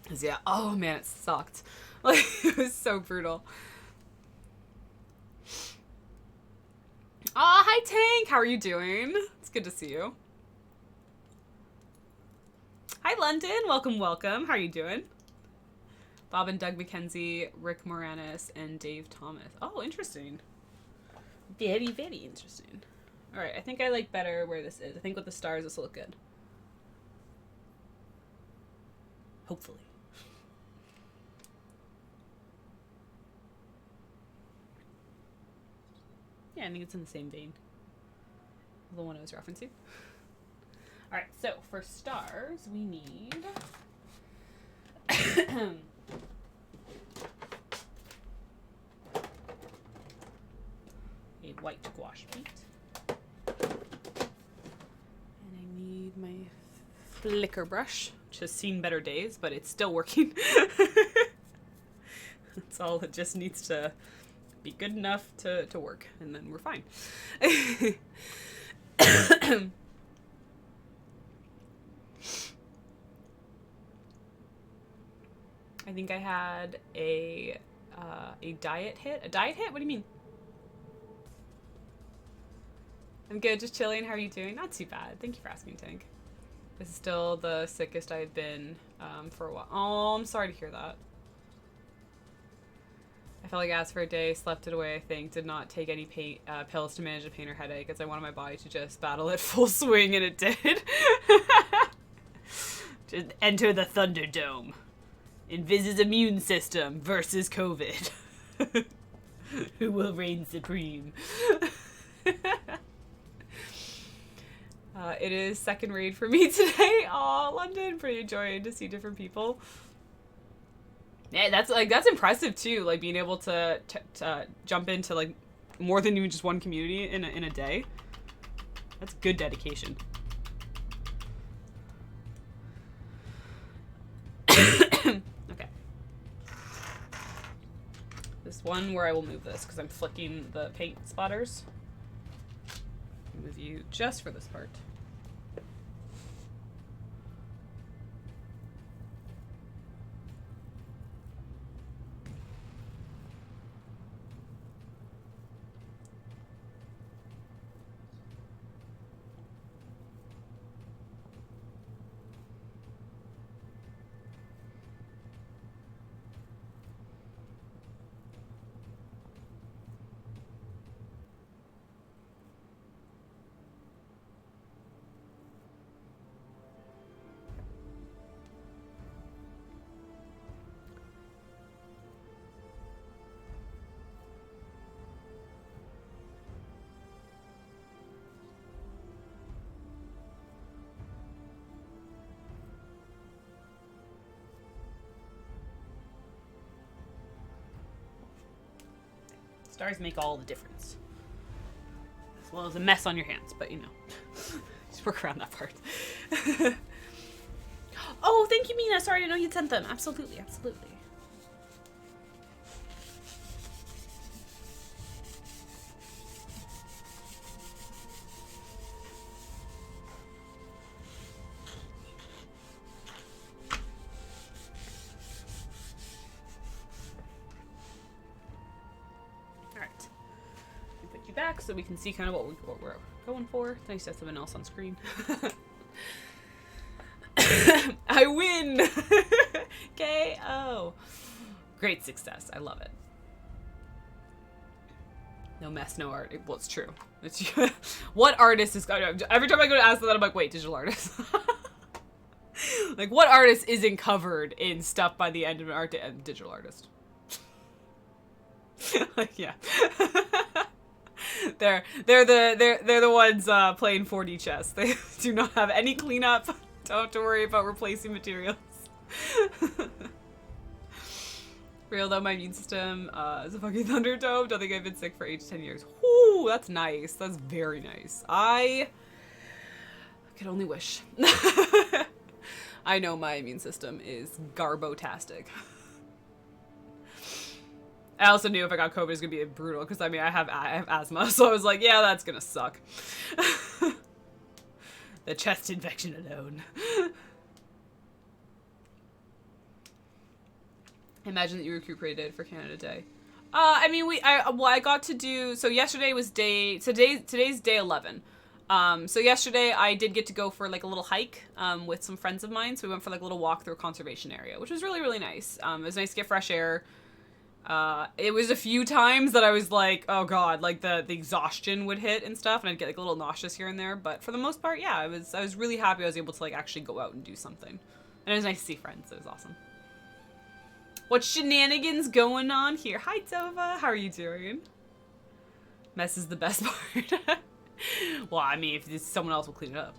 'Cause yeah, oh man, it sucked. Like, it was so brutal. Aw, hi Tank! How are you doing? It's good to see you. Hi London! Welcome. How are you doing? Bob and Doug McKenzie, Rick Moranis, and Dave Thomas. Oh, interesting. Very, very interesting. Alright, I think I like better where this is. I think with the stars this will look good. Hopefully. Yeah, I think it's in the same vein. The one I was referencing. Alright, so for stars, we need a white gouache paint. And I need my flicker brush, which has seen better days, but it's still working. That's all, it just needs to be good enough to work, and then we're fine. I think I had a diet hit. A diet hit? What do you mean? I'm good, just chilling. How are you doing? Not too bad. Thank you for asking, Tank. This is still the sickest I've been for a while. Oh, I'm sorry to hear that. I felt like I asked for a day, slept it away, I think. Did not take any pills to manage the pain or headache, as I wanted my body to just battle it full swing, and it did. Just enter the Thunderdome. Invis's immune system versus COVID. Who will reign supreme? It is second raid for me today. Aw, London, pretty enjoying to see different people. Yeah, that's impressive too. Like being able to jump into like more than even just one community in a day. That's good dedication. Okay. This one where I will move this because I'm flicking the paint spotters. Move you just for this part. Stars make all the difference. As well as a mess on your hands, but you know. Just work around that part. Oh, thank you, Mina. Sorry, I didn't know you'd sent them. Absolutely, absolutely. Back so we can see kind of what we're going for. It's nice to have something else on screen. I win! KO! Great success. I love it. No mess, no art. Well, it's true. It's what artist is... Every time I go to ask that, I'm like, wait, digital artist. Like, what artist isn't covered in stuff by the end of an art digital artist? Like, yeah. They're the ones playing 4D chess. They do not have any cleanup. Don't have to worry about replacing materials. Real though, my immune system is a fucking Thunderdome. Don't think I've been sick for 8 to 10 years. Whoo, that's nice. That's very nice. I could only wish. I know my immune system is garbotastic. I also knew if I got COVID, it was gonna be brutal because I mean I have asthma, so I was like, yeah, that's gonna suck. The chest infection alone. Imagine that you recuperated for Canada Day. I mean, I got to do, so yesterday was today's day 11. So yesterday I did get to go for like a little hike with some friends of mine. So we went for like a little walk through a conservation area, which was really, really nice. It was nice to get fresh air. It was a few times that I was like, oh god, like the exhaustion would hit and stuff, and I'd get like a little nauseous here and there, but for the most part, yeah, I was really happy I was able to like actually go out and do something. And it was nice to see friends. It was awesome. What shenanigans going on here? Hi, Tova. How are you doing? Mess is the best part. Well, I mean, if someone else will clean it up.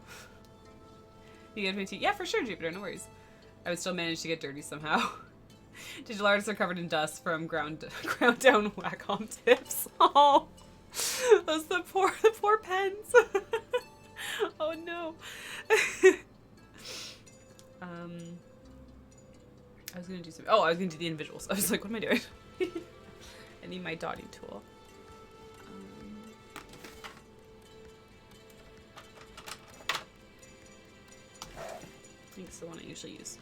You get me too? Yeah, for sure, Jupiter. No worries. I would still manage to get dirty somehow. Digital artists are covered in dust from ground down Wacom tips. Oh, those the poor pens. Oh no. I was gonna do some. Oh, I was gonna do the individuals. I was like, what am I doing? I need my dotting tool. I think it's the one I usually use.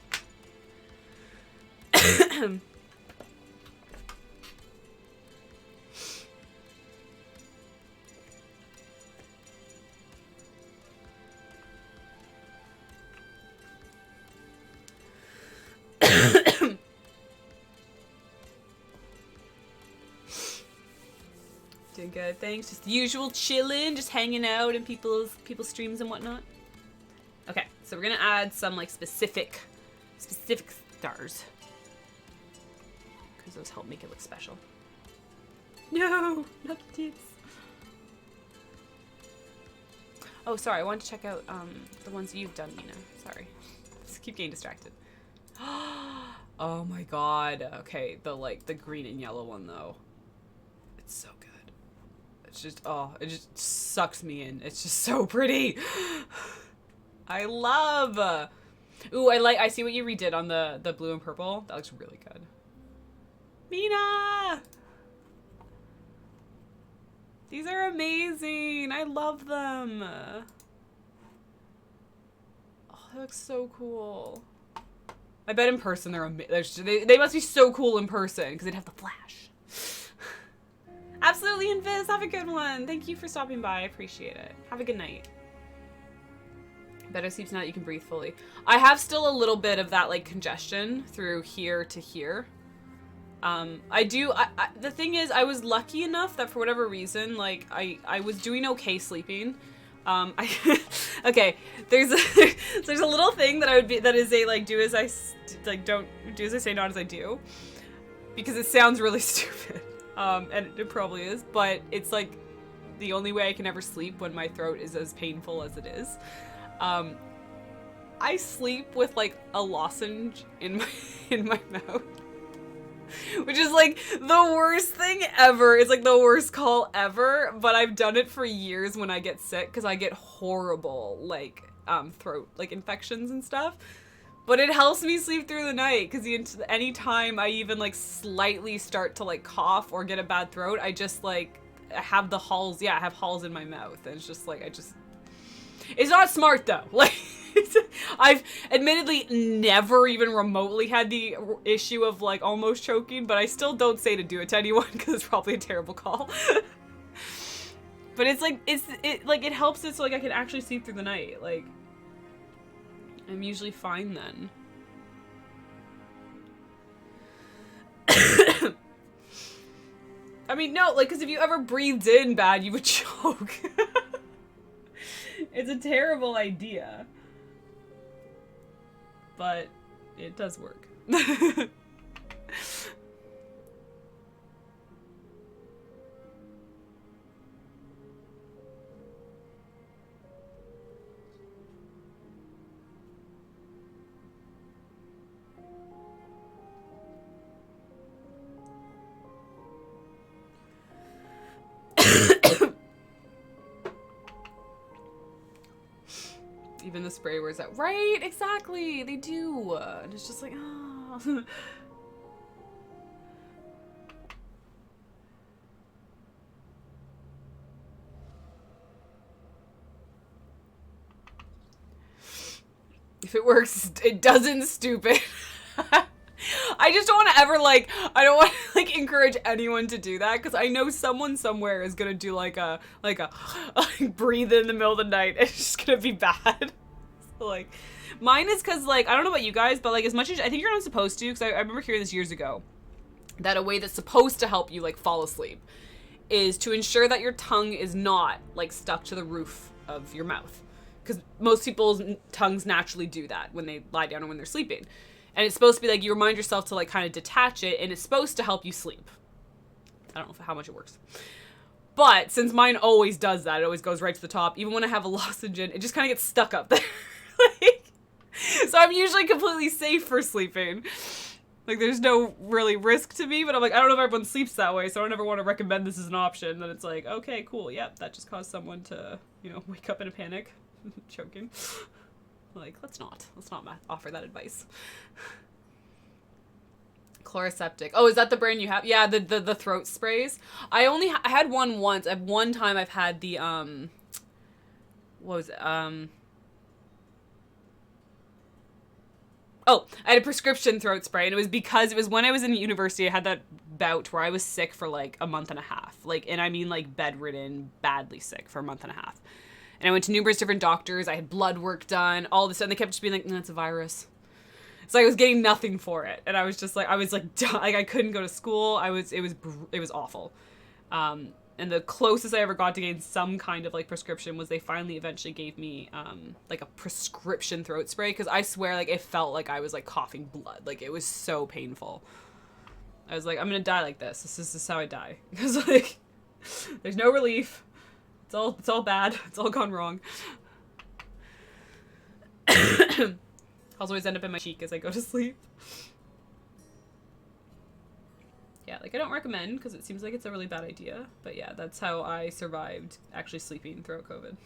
Doing good, thanks. Just the usual chilling, just hanging out in people's streams and whatnot. Okay, so we're gonna add some like specific stars. Because those help make it look special. No, not the tits. Oh, sorry. I wanted to check out the ones you've done, Nina. Sorry. Just keep getting distracted. Oh my god. Okay, the green and yellow one though. It's so good. It's just, oh, it just sucks me in. It's just so pretty. I love. Ooh, I see what you redid on the blue and purple. That looks really good. Mina! These are amazing. I love them. Oh, that looks so cool. I bet in person they're amazing. They must be so cool in person because they'd have the flash. Absolutely, Invis. Have a good one. Thank you for stopping by. I appreciate it. Have a good night. Better sleep tonight. You can breathe fully. I have still a little bit of that like congestion through here to here. The thing is, I was lucky enough that for whatever reason, like, I was doing okay sleeping. Okay, there's a little thing that is a, like, don't do as I say, not as I do. Because it sounds really stupid. And it probably is, but it's, like, the only way I can ever sleep when my throat is as painful as it is. I sleep with, like, a lozenge in my mouth. Which is, like, the worst thing ever. It's, like, the worst call ever. But I've done it for years when I get sick. Because I get horrible, like, throat, like, infections and stuff. But it helps me sleep through the night. Because anytime I even, like, slightly start to, like, cough or get a bad throat, I just, like, have the halls. Yeah, I have halls in my mouth. And it's just, like, It's not smart, though. Like... I've admittedly never even remotely had the issue of like almost choking, but I still don't say to do it to anyone because it's probably a terrible call. But it's like it helps it so like I can actually sleep through the night. Like I'm usually fine then. I mean, no, like because if you ever breathed in bad, you would choke. It's a terrible idea. But it does work. Even the spray wears out. Right, exactly. They do. And it's just like, oh. If it works, it doesn't, stupid. I just don't want to ever, like, I don't want to, like, encourage anyone to do that, because I know someone somewhere is going to do, like, breathe in the middle of the night. It's just going to be bad. So, like, mine is because, like, I don't know about you guys, but, like, as much as, I think you're not supposed to, because I remember hearing this years ago, that a way that's supposed to help you, like, fall asleep is to ensure that your tongue is not, like, stuck to the roof of your mouth. Because most people's tongues naturally do that when they lie down or when they're sleeping. And it's supposed to be like, you remind yourself to like kind of detach it, and it's supposed to help you sleep. I don't know how much it works. But since mine always does that, it always goes right to the top. Even when I have a lozenge in, it just kind of gets stuck up there. Like, so I'm usually completely safe for sleeping. Like there's no really risk to me, but I'm like, I don't know if everyone sleeps that way, so I don't ever want to recommend this as an option. Then it's like, okay, cool, yep, that just caused someone to, you know, wake up in a panic, choking. Like, let's not offer that advice. Chloroseptic. Oh, is that the brand you have? Yeah, the throat sprays. I had one once. At one time I've had the, what was it? Oh, I had a prescription throat spray, and it was because it was when I was in university, I had that bout where I was sick for like a month and a half. Like, and I mean like bedridden, badly sick for a month and a half. And I went to numerous different doctors. I had blood work done, all this, and they kept just being like, no, it's a virus. So I was getting nothing for it. And I was just like, I couldn't go to school. It was awful. And the closest I ever got to getting some kind of like prescription was they finally eventually gave me like a prescription throat spray. Cause I swear like it felt like I was like coughing blood. Like it was so painful. I was like, I'm going to die like this. This is how I die. Cause like there's no relief. It's all bad. It's all gone wrong. I'll always end up in my cheek as I go to sleep. Yeah, like I don't recommend because it seems like it's a really bad idea. But yeah, that's how I survived actually sleeping throughout COVID.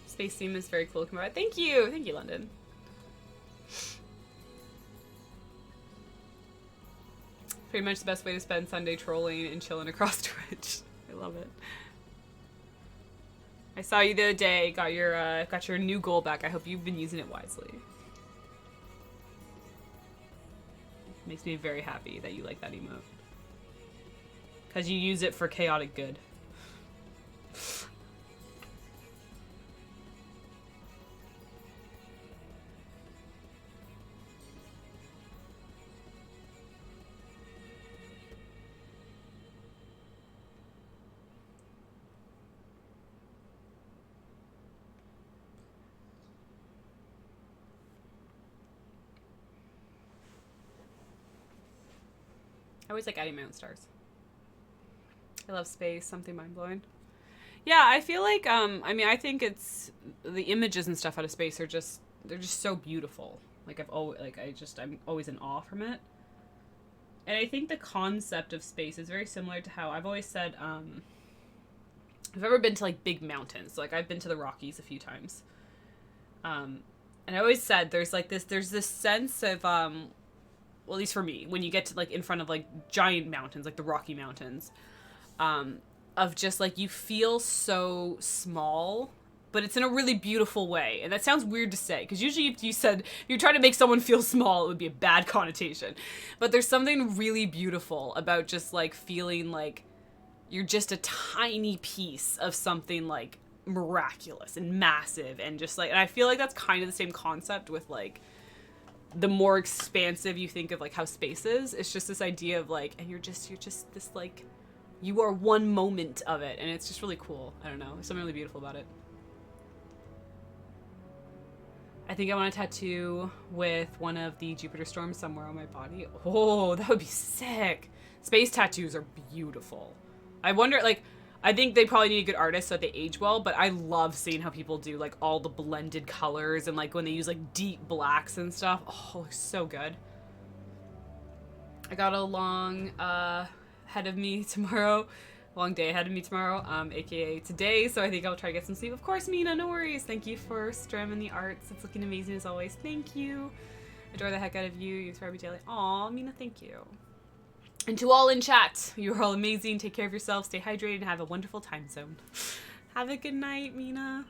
Space theme is very cool. Thank you, London. Pretty much the best way to spend Sunday trolling and chilling across Twitch. I love it. I saw you the other day. Got your new goal back. I hope you've been using it wisely. Makes me very happy that you like that emote. Because you use it for chaotic good. I always like adding my own stars. I love space, something mind-blowing. Yeah, I feel like, I mean, I think it's, the images and stuff out of space are just, they're just so beautiful. Like, I'm always in awe from it. And I think the concept of space is very similar to how I've always said, I've ever been to, like, big mountains. Like, I've been to the Rockies a few times. And I always said there's this sense of, well, at least for me, when you get to, like, in front of, like, giant mountains, like the Rocky Mountains, of just, like, you feel so small, but it's in a really beautiful way. And that sounds weird to say, because usually if you said, if you're trying to make someone feel small, it would be a bad connotation. But there's something really beautiful about just, like, feeling like you're just a tiny piece of something, like, miraculous and massive, and just, like, and I feel like that's kind of the same concept with, like, the more expansive you think of, like, how space is, it's just this idea of, like, and you're just this, like, you are one moment of it, and it's just really cool. I don't know, there's something really beautiful about it. I think I want a tattoo with one of the Jupiter storms somewhere on my body. Oh, that would be sick. Space tattoos are beautiful. I wonder, like, I think they probably need a good artist so that they age well, but I love seeing how people do, like, all the blended colors and, like, when they use, like, deep blacks and stuff. Oh, it looks so good. I got a long ahead of me tomorrow. Long day ahead of me tomorrow, aka today, so I think I'll try to get some sleep. Of course, Mina, no worries. Thank you for streaming the arts. It's looking amazing as always. Thank you. Adore the heck out of you. You inspire me daily. Aw, Mina, thank you. And to all in chat, you're all amazing. Take care of yourself, stay hydrated, and have a wonderful time zone. Have a good night, Mina.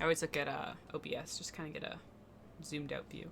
I always look at OBS, just kind of get a zoomed out view.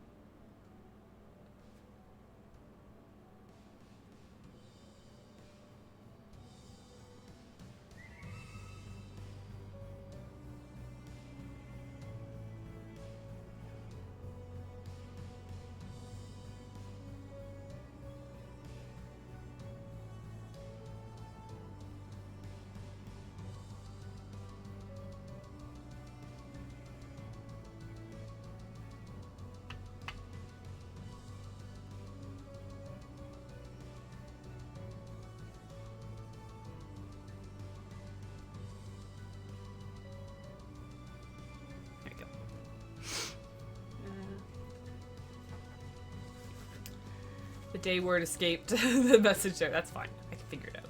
The day word escaped the message there. That's fine. I can figure it out.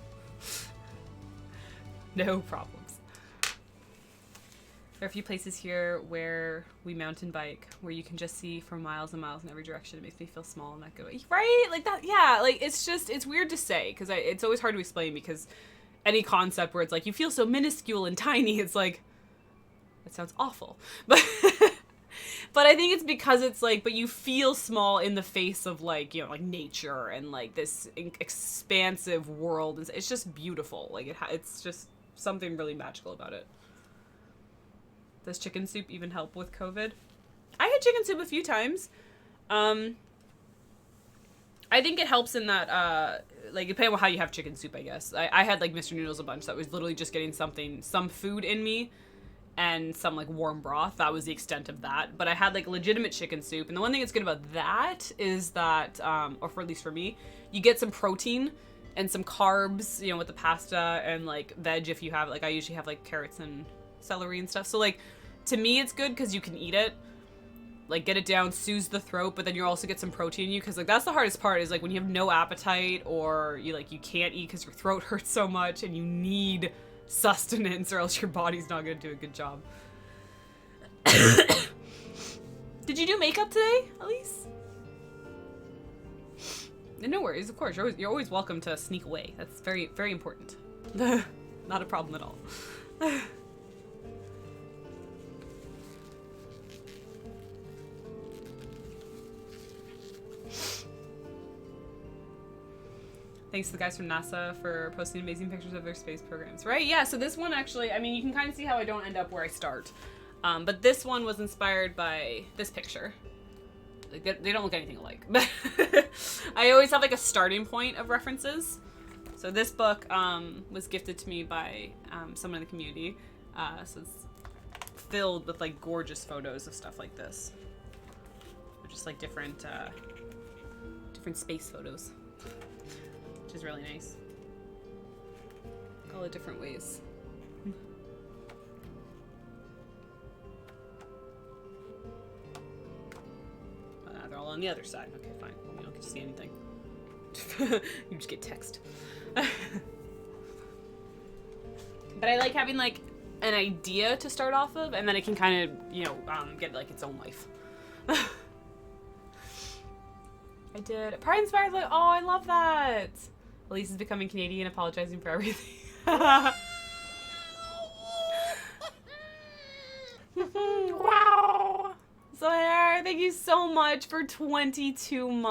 No problems. There are a few places here where we mountain bike, where you can just see for miles and miles in every direction. It makes me feel small in that good way. Right? Like that, yeah. Like, it's just, it's weird to say, because it's always hard to explain, because any concept where it's like, you feel so minuscule and tiny, it's like, that sounds awful. But, but I think it's because it's like, but you feel small in the face of like, you know, like nature and like this expansive world. It's just beautiful. Like, it's just something really magical about it. Does chicken soup even help with COVID? I had chicken soup a few times. I think it helps in that, like, depending on how you have chicken soup, I guess. I had, like, Mr. Noodles a bunch. That was literally just getting some food in me and some, like, warm broth. That was the extent of that. But I had, like, legitimate chicken soup. And the one thing that's good about that is that, or for at least for me, you get some protein and some carbs, you know, with the pasta and, like, veg if you have, like, I usually have, like, carrots and celery and stuff. So, like, to me, it's good because you can eat it, like, get it down, soothes the throat, but then you also get some protein in you, because, like, that's the hardest part, is, like, when you have no appetite, or you, like, you can't eat because your throat hurts so much, and you need sustenance, or else your body's not going to do a good job. Did you do makeup today, Elise? No worries, of course, you're always welcome to sneak away. That's very, very important. Not a problem at all. Thanks to the guys from NASA for posting amazing pictures of their space programs. Right? Yeah, so this one actually, I mean, you can kind of see how I don't end up where I start. But this one was inspired by this picture. Like, they don't look anything alike. But I always have, like, a starting point of references. So this book was gifted to me by someone in the community. So it's filled with, like, gorgeous photos of stuff like this. Just, like, different space photos. Which is really nice. All the different ways. They're all on the other side. Okay, fine. Well, you don't get to see anything. You just get text. But I like having, like, an idea to start off of, and then it can kind of, you know, get, like, its own life. I did. Pride Inspired, like, oh, I love that. Elise is becoming Canadian, apologizing for everything. Wow. So, thank you so much for 22 months.